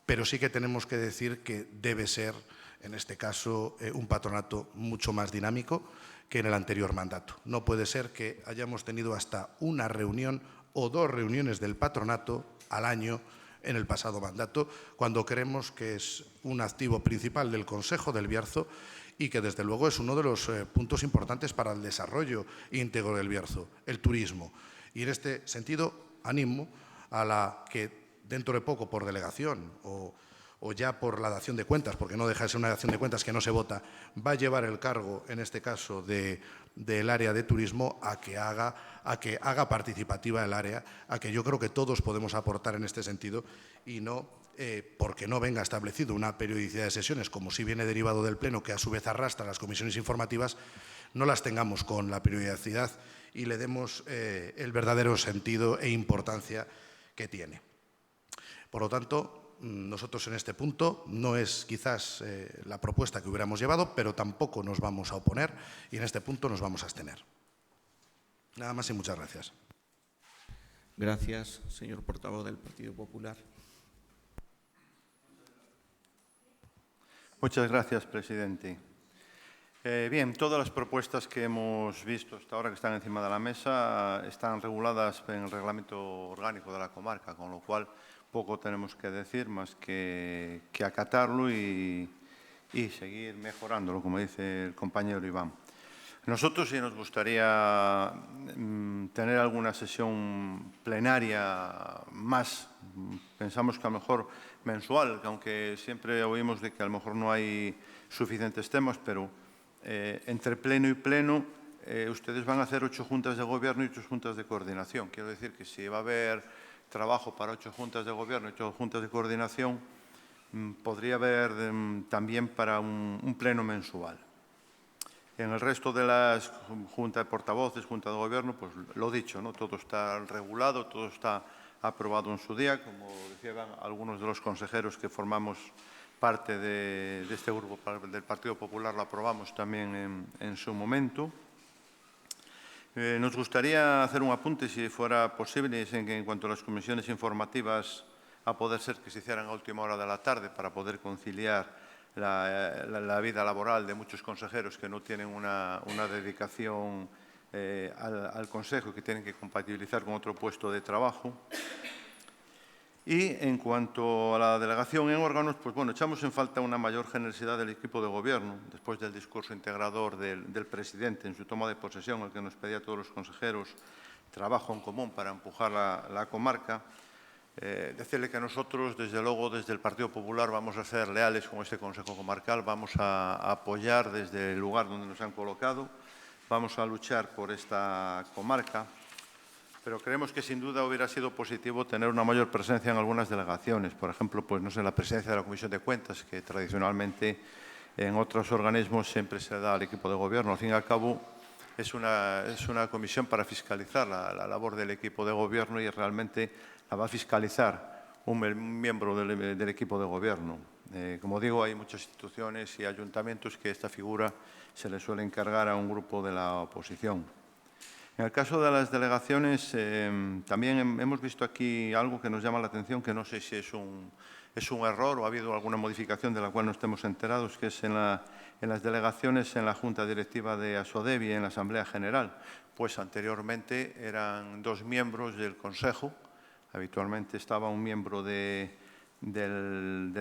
pero sí que tenemos que decir que debe ser, en este caso, un patronato mucho más dinámico que en el anterior mandato. No puede ser que hayamos tenido hasta una reunión o 2 reuniones del patronato al año en el pasado mandato, cuando creemos que es un activo principal del Consejo del Bierzo y que, desde luego, es uno de los puntos importantes para el desarrollo íntegro del Bierzo, el turismo. Y en este sentido, animo a la que dentro de poco, por delegación o ya por la dación de cuentas, porque no deja de ser una dación de cuentas que no se vota, va a llevar el cargo, en este caso, del área de turismo a que haga participativa el área, a que yo creo que todos podemos aportar en este sentido y no porque no venga establecido una periodicidad de sesiones, como sí viene derivado del Pleno, que a su vez arrastra las comisiones informativas, no las tengamos con la periodicidad y le demos el verdadero sentido e importancia que tiene. Por lo tanto, nosotros en este punto no es quizás la propuesta que hubiéramos llevado, pero tampoco nos vamos a oponer y en este punto nos vamos a abstener. Nada más y muchas gracias. Gracias, señor portavoz del Partido Popular. Muchas gracias, presidente. Bien, todas las propuestas que hemos visto hasta ahora que están encima de la mesa están reguladas en el reglamento orgánico de la comarca, con lo cual poco tenemos que decir más que acatarlo y seguir mejorándolo, como dice el compañero Iván. Nosotros sí nos gustaría tener alguna sesión plenaria más, pensamos que a lo mejor mensual, aunque siempre oímos de que a lo mejor no hay suficientes temas, pero entre pleno y pleno ustedes van a hacer 8 juntas de gobierno y 8 juntas de coordinación. Quiero decir que si va a haber trabajo para 8 juntas de gobierno y 8 juntas de coordinación, podría haber también para un pleno mensual. En el resto de las juntas de portavoces, junta de gobierno, pues lo dicho, ¿no? Todo está regulado, todo está aprobado en su día, como decían algunos de los consejeros que formamos parte de este grupo del Partido Popular, lo aprobamos también en su momento. Nos gustaría hacer un apunte, si fuera posible, en cuanto a las comisiones informativas, a poder ser que se hicieran a última hora de la tarde para poder conciliar la vida laboral de muchos consejeros que no tienen una dedicación al Consejo y que tienen que compatibilizar con otro puesto de trabajo. Y en cuanto a la delegación en órganos, pues bueno, echamos en falta una mayor generosidad del equipo de gobierno, después del discurso integrador del presidente en su toma de posesión, el que nos pedía a todos los consejeros trabajo en común para empujar la comarca. Decirle que nosotros, desde luego, desde el Partido Popular vamos a ser leales con este Consejo Comarcal, vamos a apoyar desde el lugar donde nos han colocado, vamos a luchar por esta comarca, pero creemos que sin duda hubiera sido positivo tener una mayor presencia en algunas delegaciones. Por ejemplo, pues no sé, la presencia de la Comisión de Cuentas, que tradicionalmente en otros organismos siempre se da al equipo de gobierno. Al fin y al cabo, es una comisión para fiscalizar la labor del equipo de gobierno y realmente la va a fiscalizar un miembro del equipo de gobierno. Como digo, hay muchas instituciones y ayuntamientos que esta figura se le suele encargar a un grupo de la oposición. En el caso de las delegaciones, también hemos visto aquí algo que nos llama la atención, que no sé si es un error o ha habido alguna modificación de la cual no estemos enterados, que es en las delegaciones en la Junta Directiva de Asodebi, en la Asamblea General. Pues anteriormente eran 2 miembros del Consejo, habitualmente estaba un miembro del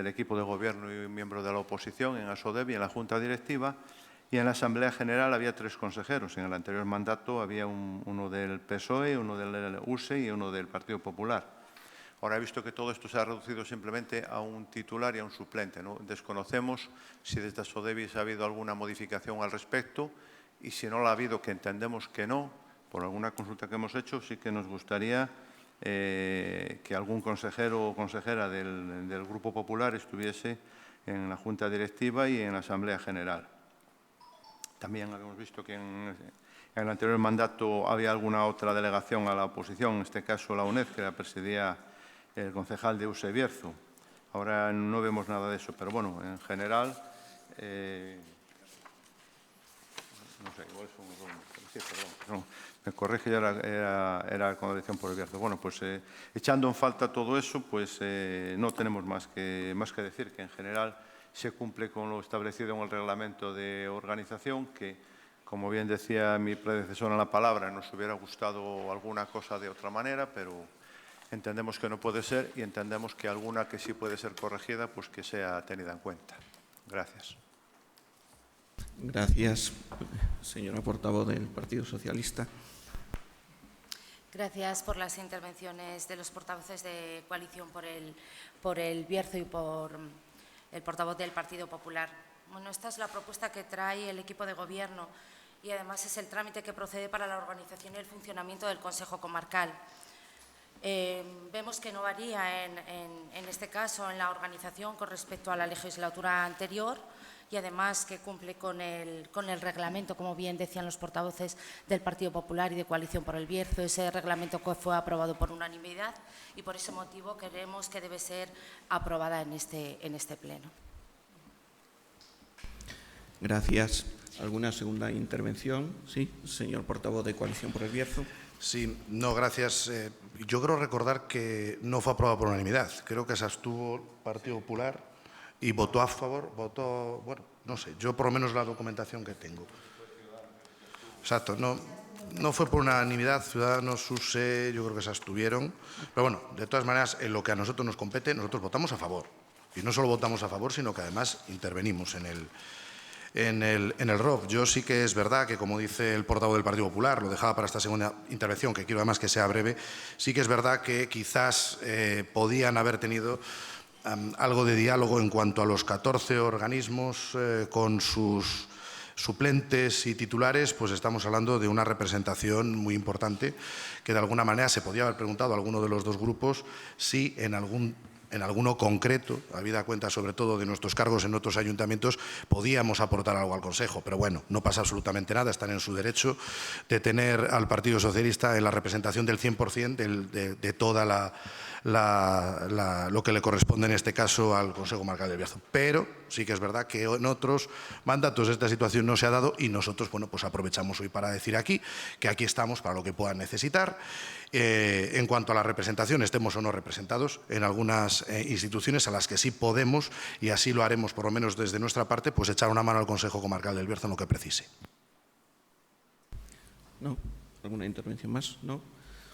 equipo de gobierno y un miembro de la oposición en Asodebi, en la Junta Directiva, Y en la Asamblea General había 3 consejeros. En el anterior mandato había uno del PSOE, uno del USE y uno del Partido Popular. Ahora he visto que todo esto se ha reducido simplemente a un titular y a un suplente, ¿no? Desconocemos si desde Sodevis ha habido alguna modificación al respecto y si no la ha habido, que entendemos que no, por alguna consulta que hemos hecho, sí que nos gustaría que algún consejero o consejera del Grupo Popular estuviese en la Junta Directiva y en la Asamblea General. También habíamos visto que en el anterior mandato había alguna otra delegación a la oposición, en este caso la UNED, que la presidía el concejal de USE Bierzo. Ahora no vemos nada de eso, pero bueno, en general, no sé, igual es un error, pero sí, perdón, me corrige, ya era con elección por el Bierzo. Bueno, pues echando en falta todo eso, pues no tenemos más que decir, que en general se cumple con lo establecido en el reglamento de organización, que, como bien decía mi predecesor en la palabra, nos hubiera gustado alguna cosa de otra manera, pero entendemos que no puede ser y entendemos que alguna que sí puede ser corregida, pues que sea tenida en cuenta. Gracias. Gracias, señora portavoz del Partido Socialista. Gracias por las intervenciones de los portavoces de Coalición por el Bierzo y por el portavoz del Partido Popular. Bueno, esta es la propuesta que trae el equipo de Gobierno y además es el trámite que procede para la organización y el funcionamiento del Consejo Comarcal. Vemos que no varía en este caso en la organización con respecto a la legislatura anterior y además que cumple con el reglamento, como bien decían los portavoces del Partido Popular y de Coalición por el Bierzo, ese reglamento que fue aprobado por unanimidad y por ese motivo creemos que debe ser aprobada en este pleno. Gracias. ¿Alguna segunda intervención? Sí, señor portavoz de Coalición por el Bierzo. Sí, no, gracias. Yo creo recordar que no fue aprobado por unanimidad. Creo que se abstuvo el Partido Popular y votó a favor, bueno, no sé, yo por lo menos la documentación que tengo. Exacto, no fue por unanimidad, Ciudadanos, USE, yo creo que se abstuvieron. Pero bueno, de todas maneras, en lo que a nosotros nos compete, nosotros votamos a favor. Y no solo votamos a favor, sino que además intervenimos en el ROP. Yo sí que es verdad que, como dice el portavoz del Partido Popular, lo dejaba para esta segunda intervención, que quiero además que sea breve, sí que es verdad que quizás podían haber tenido algo de diálogo en cuanto a los 14 organismos con sus suplentes y titulares, pues estamos hablando de una representación muy importante que de alguna manera se podía haber preguntado a alguno de los dos grupos si en alguno concreto, habida cuenta sobre todo de nuestros cargos en otros ayuntamientos, podíamos aportar algo al Consejo. Pero bueno, no pasa absolutamente nada, están en su derecho de tener al Partido Socialista en la representación del 100% de toda lo que le corresponde en este caso al Consejo Comarcal del Bierzo. Pero sí que es verdad que en otros mandatos esta situación no se ha dado y nosotros, bueno, pues aprovechamos hoy para decir aquí que aquí estamos para lo que puedan necesitar. En cuanto a la representación, estemos o no representados en algunas instituciones a las que sí podemos, y así lo haremos por lo menos desde nuestra parte, pues echar una mano al Consejo Comarcal del Bierzo en lo que precise. ¿No? ¿Alguna intervención más? ¿No?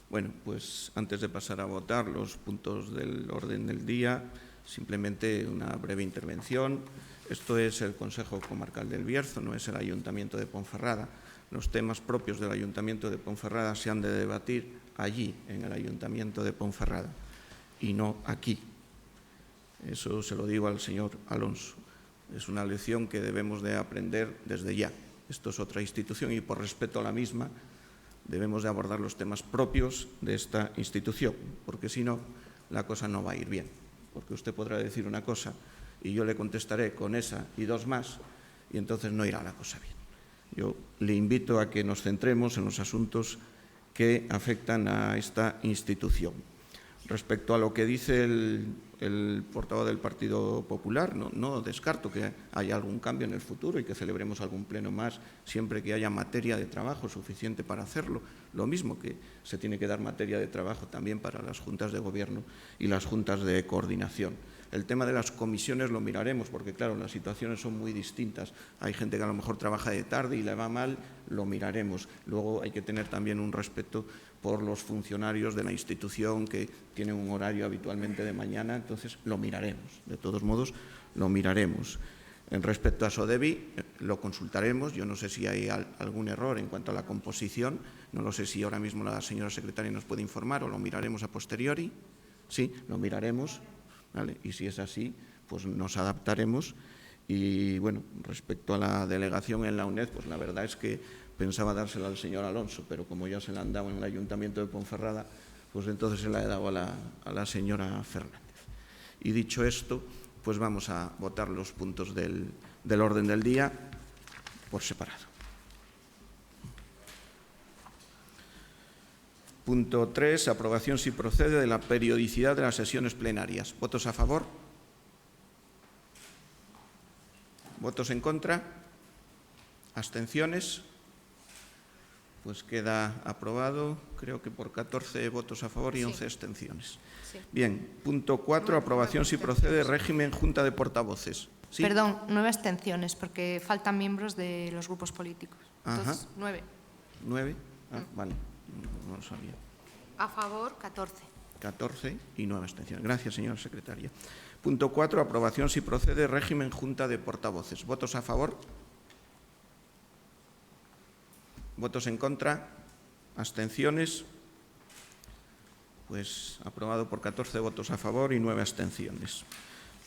Bueno, pues antes de pasar a votar los puntos del orden del día, simplemente una breve intervención. Esto es el Consejo Comarcal del Bierzo, no es el Ayuntamiento de Ponferrada. Los temas propios del Ayuntamiento de Ponferrada se han de debatir allí, en el Ayuntamiento de Ponferrada, y no aquí. Eso se lo digo al señor Alonso. Es una lección que debemos de aprender desde ya. Esto es otra institución y por respeto a la misma debemos de abordar los temas propios de esta institución, porque si no, la cosa no va a ir bien. Porque usted podrá decir una cosa y yo le contestaré con esa y dos más, y entonces no irá la cosa bien. Yo le invito a que nos centremos en los asuntos que afectan a esta institución. Respecto a lo que dice el portavoz del Partido Popular, no descarto que haya algún cambio en el futuro y que celebremos algún pleno más siempre que haya materia de trabajo suficiente para hacerlo. Lo mismo que se tiene que dar materia de trabajo también para las juntas de gobierno y las juntas de coordinación. El tema de las comisiones lo miraremos porque, claro, las situaciones son muy distintas. Hay gente que a lo mejor trabaja de tarde y le va mal, lo miraremos. Luego hay que tener también un respeto por los funcionarios de la institución que tienen un horario habitualmente de mañana, entonces lo miraremos. De todos modos, lo miraremos. En respecto a Sodevi, lo consultaremos. Yo no sé si hay algún error en cuanto a la composición. No lo sé si ahora mismo la señora secretaria nos puede informar o lo miraremos a posteriori. Sí, lo miraremos, ¿vale? Y si es así, pues nos adaptaremos. Y, bueno, respecto a la delegación en la UNED, pues la verdad es que pensaba dársela al señor Alonso, pero como ya se la han dado en el Ayuntamiento de Ponferrada, pues entonces se la he dado a la señora Fernández. Y dicho esto, pues vamos a votar los puntos del orden del día por separado. Punto 3. Aprobación, si procede, de la periodicidad de las sesiones plenarias. ¿Votos a favor? ¿Votos en contra? ¿Abstenciones? Pues queda aprobado, creo que por 14 votos a favor y 11 abstenciones. Sí. Bien, punto 4, aprobación, si procede, régimen Junta de Portavoces. ¿Sí? Perdón, 9 abstenciones, porque faltan miembros de los grupos políticos. Entonces, 9. 9. Vale, no lo sabía. A favor, 14. 14 y 9 abstenciones. Gracias, señora secretaria. Punto 4, aprobación, si procede, régimen Junta de Portavoces. ¿Votos a favor? ¿Votos en contra? ¿Abstenciones? Pues aprobado por 14 votos a favor y 9 abstenciones.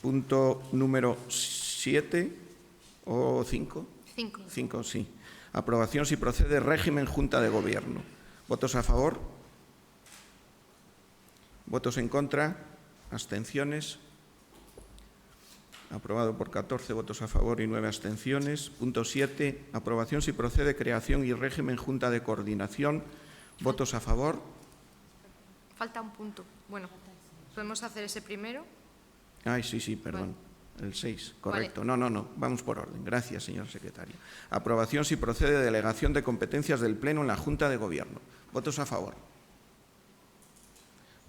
Punto número 7 o 5. 5, sí. Aprobación, si procede, régimen Junta de Gobierno. ¿Votos a favor? ¿Votos en contra? ¿Abstenciones? Aprobado por 14 votos a favor y 9 abstenciones. Punto 7. Aprobación, si procede, creación y régimen Junta de Coordinación. ¿Votos a favor? Falta un punto. Bueno, ¿podemos hacer ese primero? Ay, sí, perdón. Vale. El 6, correcto. Vale. No. Vamos por orden. Gracias, señor secretario. Aprobación, si procede, delegación de competencias del Pleno en la Junta de Gobierno. ¿Votos a favor?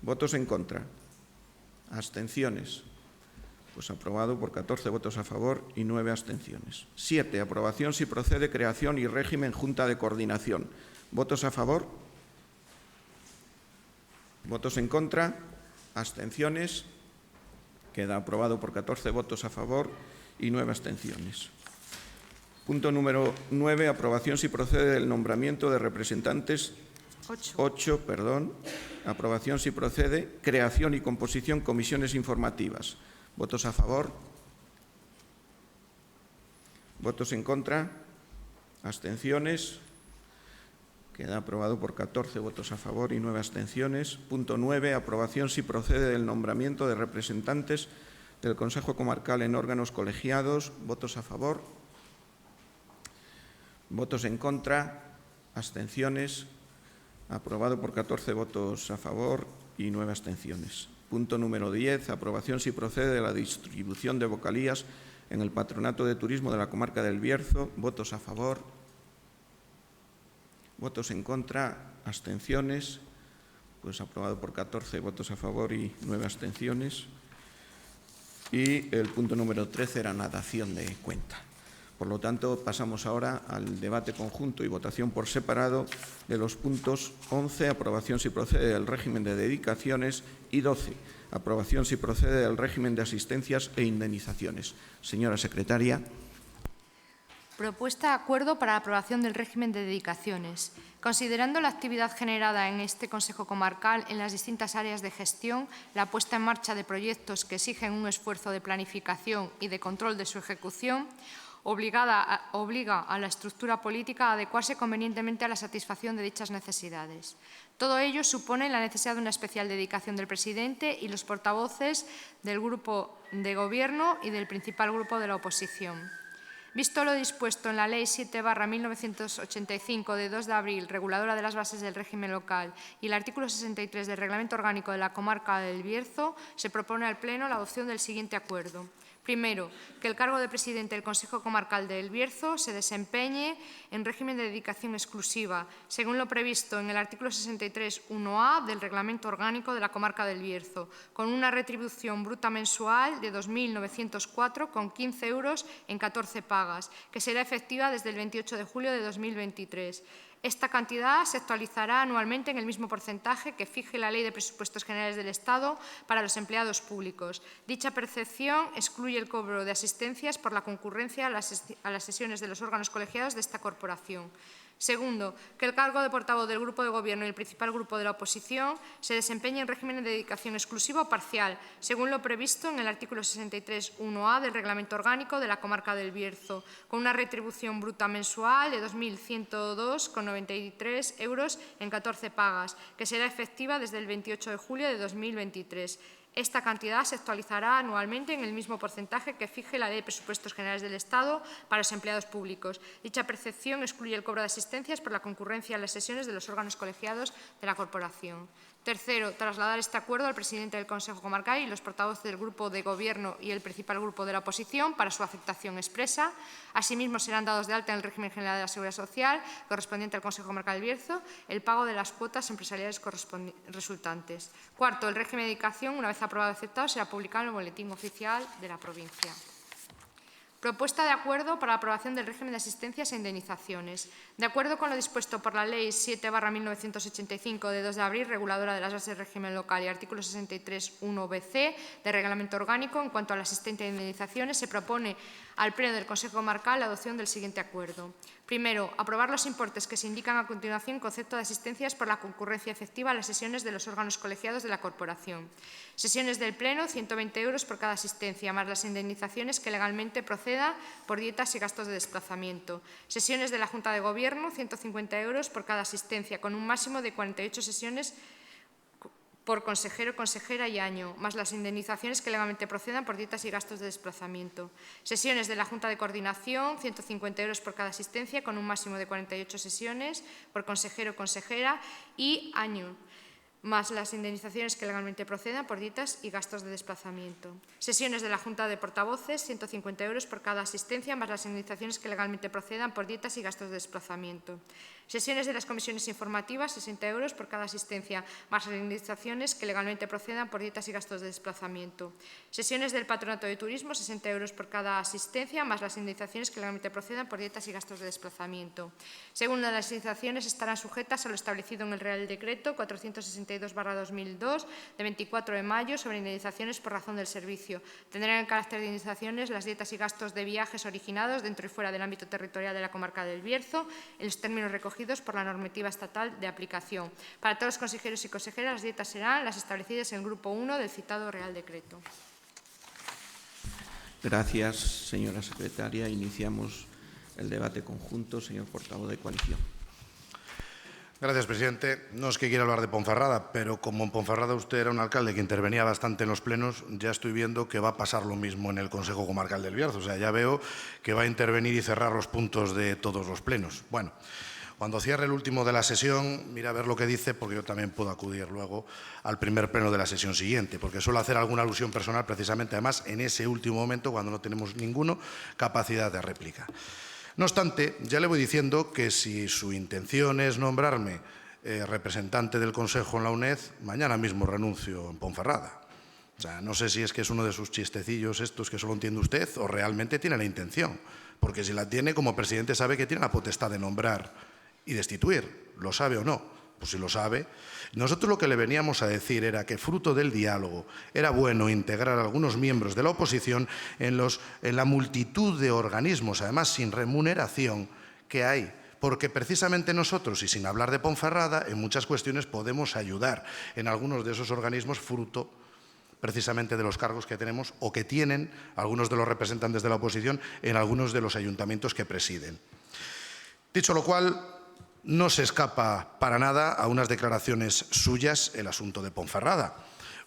¿Votos en contra? ¿Abstenciones? Pues aprobado por 14 votos a favor y 9 abstenciones. 7. Aprobación, si procede, creación y régimen Junta de Coordinación. ¿Votos a favor? ¿Votos en contra? ¿Abstenciones? Queda aprobado por 14 votos a favor y 9 abstenciones. Punto número 9. Aprobación, si procede, del nombramiento de representantes. 8. Aprobación, si procede, creación y composición comisiones informativas. ¿Votos a favor? ¿Votos en contra? ¿Abstenciones? Queda aprobado por 14 votos a favor y 9 abstenciones. Punto 9. Aprobación, si procede, del nombramiento de representantes del Consejo Comarcal en órganos colegiados. ¿Votos a favor? ¿Votos en contra? ¿Abstenciones? Aprobado por 14 votos a favor y 9 abstenciones. Punto número 10. Aprobación, si procede, de la distribución de vocalías en el Patronato de Turismo de la Comarca del Bierzo. ¿Votos a favor? ¿Votos en contra? ¿Abstenciones? Pues aprobado por 14 votos a favor y 9 abstenciones. Y el punto número 13 era nadación de cuenta. Por lo tanto, pasamos ahora al debate conjunto y votación por separado de los puntos 11, aprobación si procede del régimen de dedicaciones, y 12, aprobación si procede del régimen de asistencias e indemnizaciones. Señora secretaria. Propuesta de acuerdo para la aprobación del régimen de dedicaciones. Considerando la actividad generada en este Consejo Comarcal en las distintas áreas de gestión, la puesta en marcha de proyectos que exigen un esfuerzo de planificación y de control de su ejecución, obliga a la estructura política a adecuarse convenientemente a la satisfacción de dichas necesidades. Todo ello supone la necesidad de una especial dedicación del presidente y los portavoces del Grupo de Gobierno y del principal grupo de la oposición. Visto lo dispuesto en la Ley 7/1985 de 2 de abril, reguladora de las bases del régimen local, y el artículo 63 del Reglamento Orgánico de la Comarca del Bierzo, se propone al Pleno la adopción del siguiente acuerdo. Primero, que el cargo de presidente del Consejo Comarcal del Bierzo se desempeñe en régimen de dedicación exclusiva, según lo previsto en el artículo 63.1a del Reglamento Orgánico de la Comarca del Bierzo, con una retribución bruta mensual de 2.904,15 euros en 14 pagas, que será efectiva desde el 28 de julio de 2023. Esta cantidad se actualizará anualmente en el mismo porcentaje que fije la Ley de Presupuestos Generales del Estado para los empleados públicos. Dicha percepción excluye el cobro de asistencias por la concurrencia a las sesiones de los órganos colegiados de esta corporación. Segundo, que el cargo de portavoz del Grupo de Gobierno y el principal grupo de la oposición se desempeñe en régimen de dedicación exclusiva o parcial, según lo previsto en el artículo 63.1a del Reglamento Orgánico de la Comarca del Bierzo, con una retribución bruta mensual de 2.102,93 euros en 14 pagas, que será efectiva desde el 28 de julio de 2023. Esta cantidad se actualizará anualmente en el mismo porcentaje que fije la Ley de Presupuestos Generales del Estado para los empleados públicos. Dicha percepción excluye el cobro de asistencias por la concurrencia a las sesiones de los órganos colegiados de la corporación. Tercero, trasladar este acuerdo al presidente del Consejo Comarcal y los portavoces del Grupo de Gobierno y el principal grupo de la oposición para su aceptación expresa. Asimismo, serán dados de alta en el régimen general de la Seguridad Social correspondiente al Consejo Comarcal del Bierzo el pago de las cuotas empresariales resultantes. Cuarto, el régimen de dedicación, una vez aprobado y aceptado, será publicado en el Boletín Oficial de la provincia. Propuesta de acuerdo para la aprobación del régimen de asistencias e indemnizaciones. De acuerdo con lo dispuesto por la Ley 7/1985 de 2 de abril, reguladora de las bases del régimen local, y artículo 63.1bc del Reglamento Orgánico, en cuanto a la asistencia e indemnizaciones, se propone al Pleno del Consejo Comarcal la adopción del siguiente acuerdo. Primero, aprobar los importes que se indican a continuación en concepto de asistencias por la concurrencia efectiva a las sesiones de los órganos colegiados de la corporación. Sesiones del Pleno, 120 euros por cada asistencia, más las indemnizaciones que legalmente procedan por dietas y gastos de desplazamiento. Sesiones de la Junta de Gobierno, 150 euros por cada asistencia, con un máximo de 48 sesiones por consejero, consejera y año, más las indemnizaciones que legalmente procedan por dietas y gastos de desplazamiento. Sesiones de la Junta de Coordinación, 150 euros por cada asistencia, con un máximo de 48 sesiones por consejero, consejera y año, más las indemnizaciones que legalmente procedan por dietas y gastos de desplazamiento. Sesiones de la Junta de Portavoces, 150 euros por cada asistencia, más las indemnizaciones que legalmente procedan por dietas y gastos de desplazamiento. Sesiones de las comisiones informativas, 60 euros por cada asistencia, más las indemnizaciones que legalmente procedan por dietas y gastos de desplazamiento. Sesiones del Patronato de Turismo, 60 euros por cada asistencia, más las indemnizaciones que legalmente procedan por dietas y gastos de desplazamiento. Según las indemnizaciones, estarán sujetas a lo establecido en el Real Decreto 462/2002 de 24 de mayo sobre indemnizaciones por razón del servicio. Tendrán el carácter de indemnizaciones las dietas y gastos de viajes originados dentro y fuera del ámbito territorial de la comarca del Bierzo, en los términos recogidos por la normativa estatal de aplicación. Para todos los consejeros y consejeras, las dietas serán las establecidas en el Grupo 1 del citado Real Decreto. Gracias, señora secretaria. Iniciamos el debate conjunto. Señor portavoz de coalición. Gracias, presidente. No es que quiera hablar de Ponferrada, pero como en Ponferrada usted era un alcalde que intervenía bastante en los plenos, ya estoy viendo que va a pasar lo mismo en el Consejo Comarcal del Bierzo. O sea, ya veo que va a intervenir y cerrar los puntos de todos los plenos. Bueno, cuando cierre el último de la sesión, mira a ver lo que dice, porque yo también puedo acudir luego al primer pleno de la sesión siguiente, porque suelo hacer alguna alusión personal precisamente, además, en ese último momento, cuando no tenemos ninguna capacidad de réplica. No obstante, ya le voy diciendo que si su intención es nombrarme representante del Consejo en la UNED, mañana mismo renuncio en Ponferrada. O sea, no sé si es que es uno de sus chistecillos estos que solo entiende usted o realmente tiene la intención. Porque si la tiene, como presidente sabe que tiene la potestad de nombrar y destituir. ¿Lo sabe o no? Pues si lo sabe. Nosotros lo que le veníamos a decir era que fruto del diálogo era bueno integrar a algunos miembros de la oposición en la multitud de organismos, además sin remuneración, que hay. Porque precisamente nosotros, y sin hablar de Ponferrada, en muchas cuestiones podemos ayudar en algunos de esos organismos fruto precisamente de los cargos que tenemos o que tienen algunos de los representantes de la oposición en algunos de los ayuntamientos que presiden. Dicho lo cual, no se escapa para nada a unas declaraciones suyas el asunto de Ponferrada.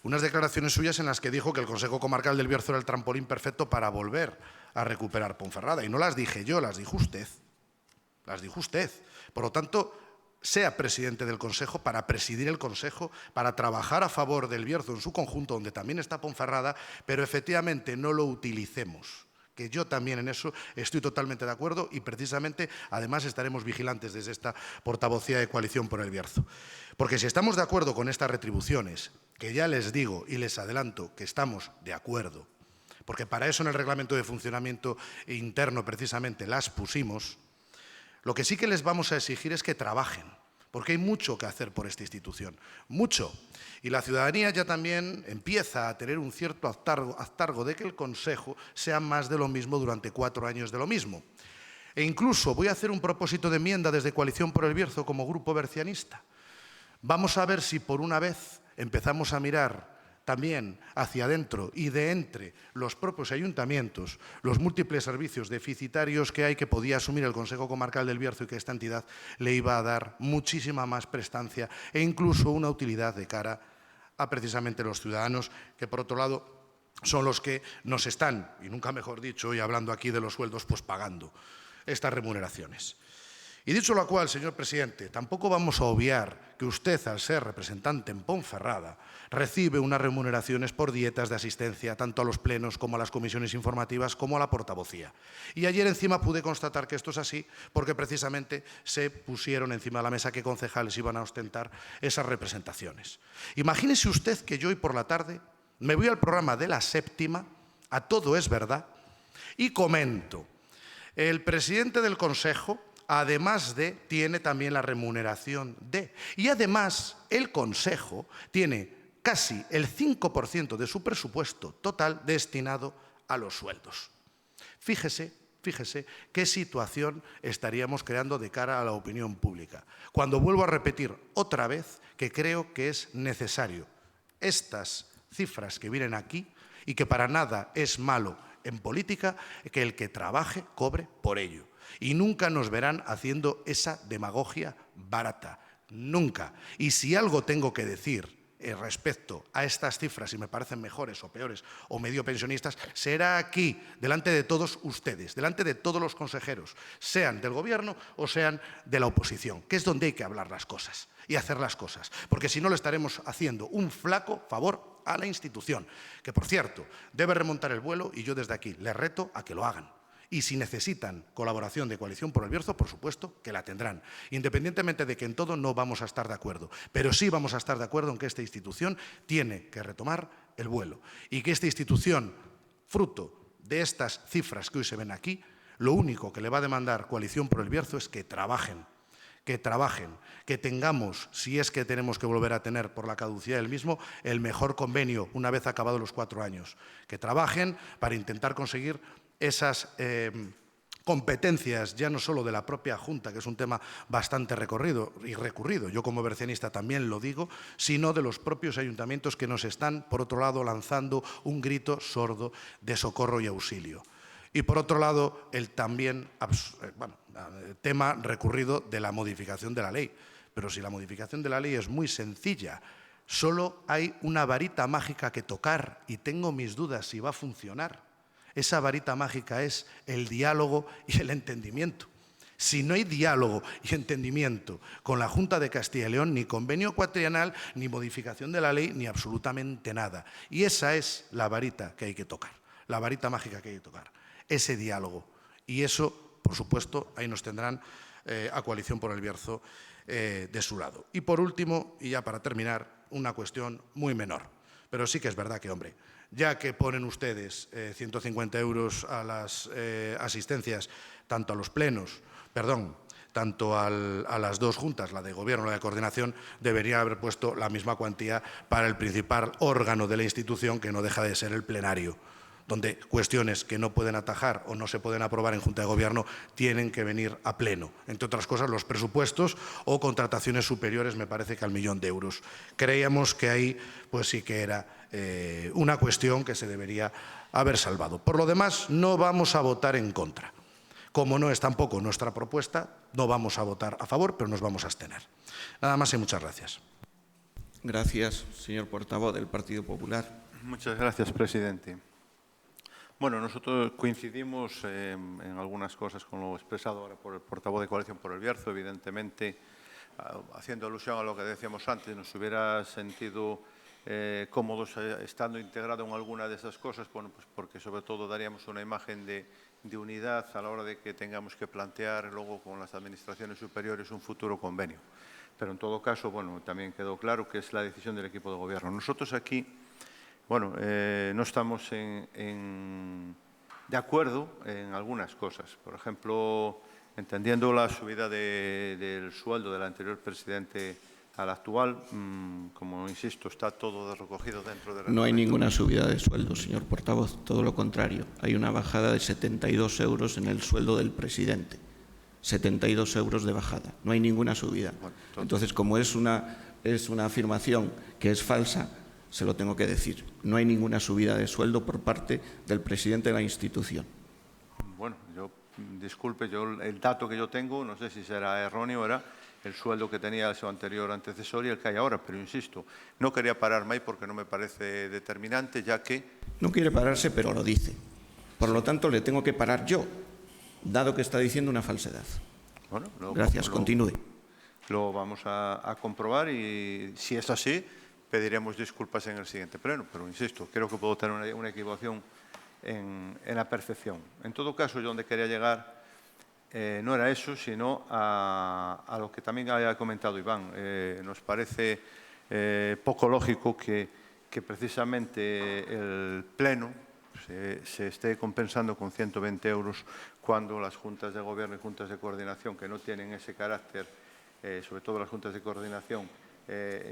Unas declaraciones suyas en las que dijo que el Consejo Comarcal del Bierzo era el trampolín perfecto para volver a recuperar Ponferrada. Y no las dije yo, las dijo usted. Las dijo usted. Por lo tanto, sea presidente del Consejo para presidir el Consejo, para trabajar a favor del Bierzo en su conjunto, donde también está Ponferrada, pero efectivamente no lo utilicemos. Que yo también en eso estoy totalmente de acuerdo y precisamente además estaremos vigilantes desde esta portavocía de Coalición por el Bierzo. Porque si estamos de acuerdo con estas retribuciones, que ya les digo y les adelanto que estamos de acuerdo, porque para eso en el reglamento de funcionamiento interno precisamente las pusimos, Lo que sí que les vamos a exigir es que trabajen, porque hay mucho que hacer por esta institución, mucho. Y la ciudadanía ya también empieza a tener un cierto hartazgo de que el Consejo sea más de lo mismo durante 4 años de lo mismo. E incluso voy a hacer un propósito de enmienda desde Coalición por el Bierzo como grupo bercianista. Vamos a ver si por una vez empezamos a mirar también hacia adentro y de entre los propios ayuntamientos los múltiples servicios deficitarios que hay que podía asumir el Consejo Comarcal del Bierzo y que esta entidad le iba a dar muchísima más prestancia e incluso una utilidad de cara a precisamente los ciudadanos que, por otro lado, son los que nos están, y nunca mejor dicho, y hablando aquí de los sueldos, pues pagando estas remuneraciones. Y dicho lo cual, señor presidente, tampoco vamos a obviar que usted, al ser representante en Ponferrada, recibe unas remuneraciones por dietas de asistencia tanto a los plenos como a las comisiones informativas como a la portavocía. Y ayer encima pude constatar que esto es así porque precisamente se pusieron encima de la mesa qué concejales iban a ostentar esas representaciones. Imagínese usted que yo hoy por la tarde me voy al programa de La Séptima, A Todo es Verdad, y comento: el presidente del Consejo, además de, tiene también la remuneración de. Y además, el Consejo tiene casi el 5% de su presupuesto total destinado a los sueldos. Fíjese qué situación estaríamos creando de cara a la opinión pública. Cuando vuelvo a repetir otra vez que creo que es necesario estas cifras que vienen aquí y que para nada es malo en política que el que trabaje cobre por ello. Y nunca nos verán haciendo esa demagogia barata, nunca. Y si algo tengo que decir respecto a estas cifras, si me parecen mejores o peores o medio pensionistas, será aquí, delante de todos ustedes, delante de todos los consejeros, sean del Gobierno o sean de la oposición, que es donde hay que hablar las cosas y hacer las cosas, porque si no le estaremos haciendo un flaco favor a la institución, que por cierto debe remontar el vuelo y yo desde aquí les reto a que lo hagan. Y si necesitan colaboración de Coalición por el Bierzo, por supuesto que la tendrán, independientemente de que en todo no vamos a estar de acuerdo. Pero sí vamos a estar de acuerdo en que esta institución tiene que retomar el vuelo y que esta institución, fruto de estas cifras que hoy se ven aquí, lo único que le va a demandar Coalición por el Bierzo es que trabajen, que tengamos, si es que tenemos que volver a tener por la caducidad del mismo, el mejor convenio una vez acabados los 4 años. Que trabajen para intentar conseguir esas competencias, ya no solo de la propia Junta, que es un tema bastante recurrido, yo como bercianista también lo digo, sino de los propios ayuntamientos que nos están, por otro lado, lanzando un grito sordo de socorro y auxilio. Y por otro lado, el también tema recurrido de la modificación de la ley. Pero si la modificación de la ley es muy sencilla, solo hay una varita mágica que tocar y tengo mis dudas si va a funcionar. Esa varita mágica es el diálogo y el entendimiento. Si no hay diálogo y entendimiento con la Junta de Castilla y León, ni convenio cuatrienal, ni modificación de la ley, ni absolutamente nada. Y esa es la varita que hay que tocar, la varita mágica que hay que tocar, ese diálogo. Y eso, por supuesto, ahí nos tendrán a Coalición por el Bierzo de su lado. Y por último, y ya para terminar, una cuestión muy menor. Pero sí que es verdad que, hombre, ya que ponen ustedes 150 euros a las asistencias, tanto a los plenos, tanto a las dos juntas, la de Gobierno y la de Coordinación, debería haber puesto la misma cuantía para el principal órgano de la institución, que no deja de ser el plenario, donde cuestiones que no pueden atajar o no se pueden aprobar en Junta de Gobierno tienen que venir a pleno. Entre otras cosas, los presupuestos o contrataciones superiores, me parece que al 1.000.000 de euros. Creíamos que ahí pues sí que era una cuestión que se debería haber salvado. Por lo demás, no vamos a votar en contra. Como no es tampoco nuestra propuesta, no vamos a votar a favor, pero nos vamos a abstener. Nada más y muchas gracias. Gracias, señor portavoz del Partido Popular. Muchas gracias, presidente. Bueno, nosotros coincidimos en algunas cosas con lo expresado ahora por el portavoz de Coalición por el Bierzo. Evidentemente, haciendo alusión a lo que decíamos antes, nos hubiera sentido cómodos estando integrado en alguna de esas cosas, bueno, pues porque sobre todo daríamos una imagen de unidad a la hora de que tengamos que plantear luego con las administraciones superiores un futuro convenio. Pero en todo caso, bueno, también quedó claro que es la decisión del equipo de gobierno. Nosotros aquí, bueno, no estamos de acuerdo en algunas cosas. Por ejemplo, entendiendo la subida del sueldo del anterior presidente al actual, como insisto, está todo recogido dentro del reglamento. No hay ninguna subida de sueldo, señor portavoz, todo lo contrario. Hay una bajada de 72 euros en el sueldo del presidente. 72 euros de bajada, no hay ninguna subida. Bueno, entonces, como es una afirmación que es falsa, se lo tengo que decir. No hay ninguna subida de sueldo por parte del presidente de la institución. Bueno, disculpe, el dato que yo tengo, no sé si será erróneo, era el sueldo que tenía su anterior antecesor y el que hay ahora, pero insisto, no quería pararme ahí porque no me parece determinante, ya que... No quiere pararse, pero lo dice. Por lo tanto, le tengo que parar yo, dado que está diciendo una falsedad. Bueno, gracias, continúe. Lo vamos a comprobar y, si es así, pediremos disculpas en el siguiente pleno, pero insisto, creo que puedo tener una equivocación en la percepción. En todo caso, yo donde quería llegar no era eso, sino a lo que también había comentado Iván. Nos parece poco lógico que precisamente el Pleno se esté compensando con 120 euros cuando las juntas de gobierno y juntas de coordinación, que no tienen ese carácter, sobre todo las juntas de coordinación,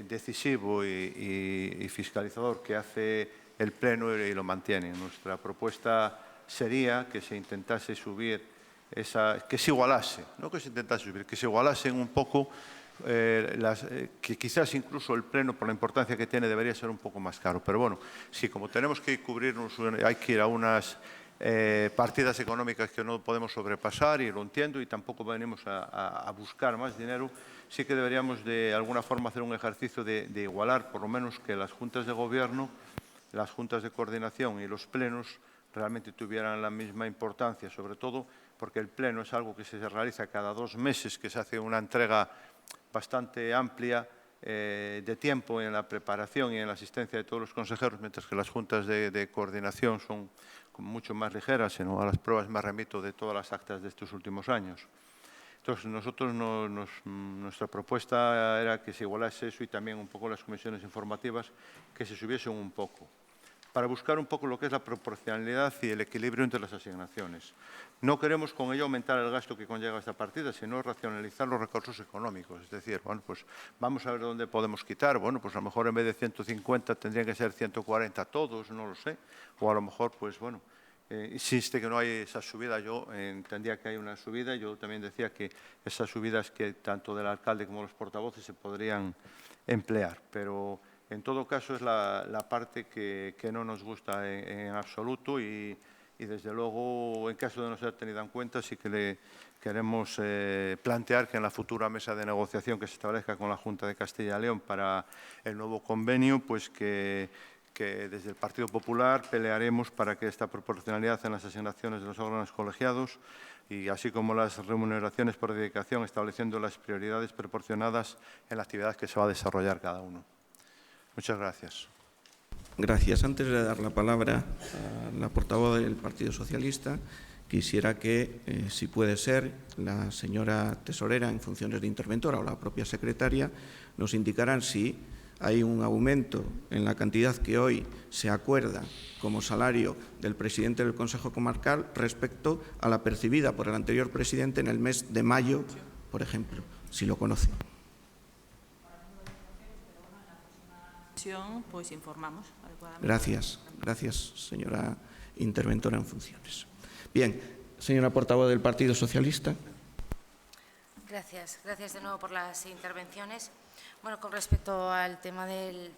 decisivo y fiscalizador que hace el Pleno y lo mantiene. Nuestra propuesta sería que se intentase subir que se igualase, no que se intentase subir, que se igualasen un poco, que quizás incluso el Pleno, por la importancia que tiene, debería ser un poco más caro. Pero bueno, sí, como tenemos que cubrirnos, hay que ir a unas partidas económicas que no podemos sobrepasar, y lo entiendo, y tampoco venimos a buscar más dinero, sí que deberíamos de alguna forma hacer un ejercicio de igualar, por lo menos que las juntas de gobierno, las juntas de coordinación y los plenos realmente tuvieran la misma importancia, sobre todo porque el pleno es algo que se realiza cada 2 meses, que se hace una entrega bastante amplia de tiempo en la preparación y en la asistencia de todos los consejeros, mientras que las juntas de coordinación son mucho más ligeras, sino a las pruebas me remito de todas las actas de estos últimos años. Entonces, nosotros nuestra propuesta era que se igualase eso y también un poco las comisiones informativas, que se subiesen un poco, para buscar un poco lo que es la proporcionalidad y el equilibrio entre las asignaciones. No queremos con ello aumentar el gasto que conlleva esta partida, sino racionalizar los recursos económicos. Es decir, bueno, pues vamos a ver dónde podemos quitar. Bueno, pues a lo mejor en vez de 150 tendrían que ser 140 todos, no lo sé. O a lo mejor, pues bueno, insiste que no hay esa subida. Yo entendía que hay una subida. Yo también decía que esas subidas que tanto del alcalde como los portavoces se podrían emplear. Pero en todo caso es la parte que no nos gusta en absoluto y desde luego, en caso de no ser tenida en cuenta, sí que le queremos plantear que en la futura mesa de negociación que se establezca con la Junta de Castilla y León para el nuevo convenio, pues que desde el Partido Popular pelearemos para que esta proporcionalidad en las asignaciones de los órganos colegiados y así como las remuneraciones por dedicación, estableciendo las prioridades proporcionadas en la actividad que se va a desarrollar cada uno. Muchas gracias. Gracias. Antes de dar la palabra a la portavoz del Partido Socialista, quisiera que, si puede ser, la señora tesorera en funciones de interventora o la propia secretaria nos indicaran si hay un aumento en la cantidad que hoy se acuerda como salario del presidente del Consejo Comarcal respecto a la percibida por el anterior presidente en el mes de mayo, por ejemplo, si lo conoce. Pues informamos adecuadamente. Gracias, señora interventora en funciones. Bien, señora portavoz del Partido Socialista. Gracias de nuevo por las intervenciones. Bueno, con respecto al tema del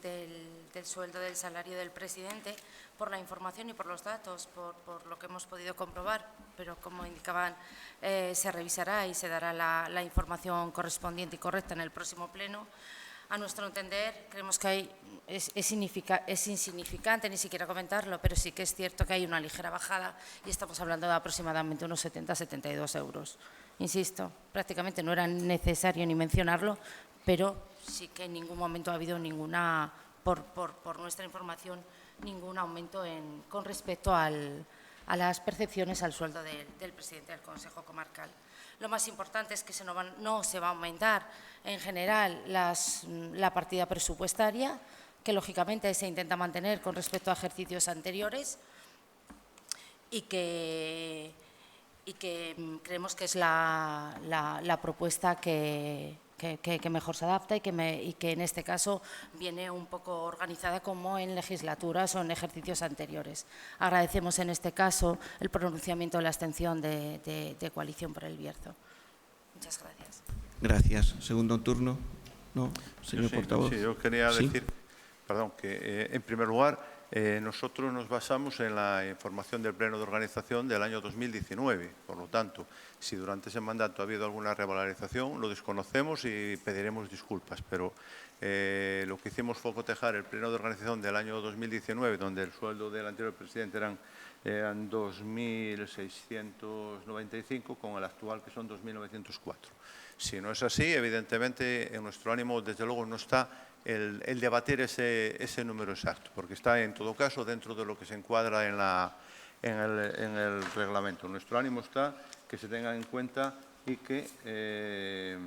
sueldo del salario del presidente, por la información y por los datos, por lo que hemos podido comprobar, pero como indicaban, se revisará y se dará la información correspondiente y correcta en el próximo pleno. A nuestro entender, creemos que es insignificante ni siquiera comentarlo, pero sí que es cierto que hay una ligera bajada y estamos hablando de aproximadamente unos 70-72 euros. Insisto, prácticamente no era necesario ni mencionarlo, pero sí que en ningún momento ha habido ninguna, por nuestra información, ningún aumento con respecto a las percepciones al sueldo del presidente del Consejo Comarcal. Lo más importante es que no se va a aumentar en general la partida presupuestaria, que lógicamente se intenta mantener con respecto a ejercicios anteriores y que y que creemos que es la propuesta que mejor se adapta y que en este caso viene un poco organizada como en legislaturas o en ejercicios anteriores. Agradecemos en este caso el pronunciamiento de la abstención de Coalición por el Bierzo. Muchas gracias. Gracias. Segundo turno. No, señor portavoz. Sí, yo quería decir, perdón, que en primer lugar nosotros nos basamos en la información del Pleno de Organización del año 2019. Por lo tanto, si durante ese mandato ha habido alguna revalorización, lo desconocemos y pediremos disculpas. Pero lo que hicimos fue cotejar el Pleno de Organización del año 2019, donde el sueldo del anterior presidente eran 2.695, con el actual, que son 2.904. Si no es así, evidentemente, en nuestro ánimo, desde luego, no está el debatir ese número exacto, porque está, en todo caso, dentro de lo que se encuadra en el reglamento. Nuestro ánimo está que se tenga en cuenta y que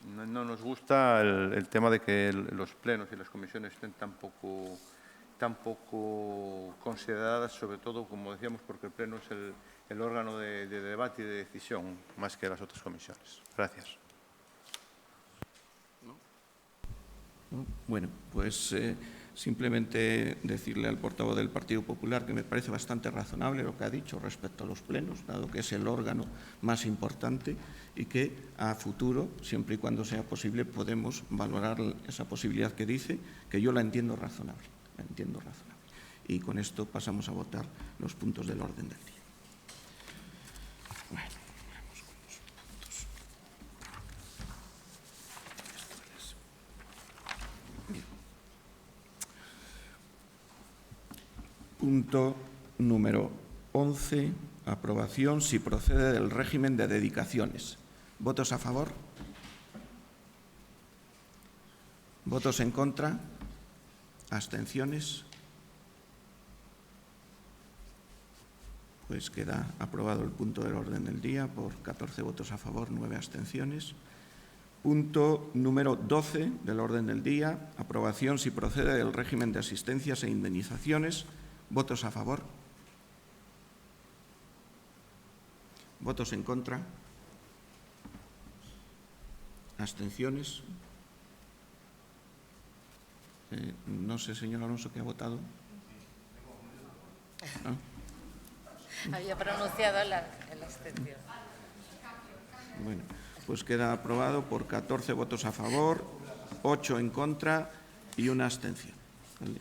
no nos gusta el tema de que los plenos y las comisiones estén tan poco consideradas, sobre todo, como decíamos, porque el pleno es el órgano de debate y de decisión, más que las otras comisiones. Gracias. Bueno, pues simplemente decirle al portavoz del Partido Popular que me parece bastante razonable lo que ha dicho respecto a los plenos, dado que es el órgano más importante y que a futuro, siempre y cuando sea posible, podemos valorar esa posibilidad que dice, que yo la entiendo razonable. Y con esto pasamos a votar los puntos del orden del día. Bueno, vamos con los puntos. Bien. Punto número 11. Aprobación, si procede, del régimen de dedicaciones. ¿Votos a favor? ¿Votos en contra? ¿Abstenciones? Pues queda aprobado el punto del orden del día por 14 votos a favor, 9 abstenciones. Punto número 12 del orden del día. Aprobación, si procede, del régimen de asistencias e indemnizaciones. ¿Votos a favor? ¿Votos en contra? ¿Abstenciones? No sé, señor Alonso, ¿qué ha votado? ¿No? Había pronunciado la abstención. Bueno, pues queda aprobado por 14 votos a favor, 8 en contra y una abstención. ¿Vale?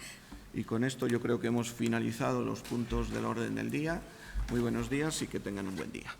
Y con esto yo creo que hemos finalizado los puntos del orden del día. Muy buenos días y que tengan un buen día.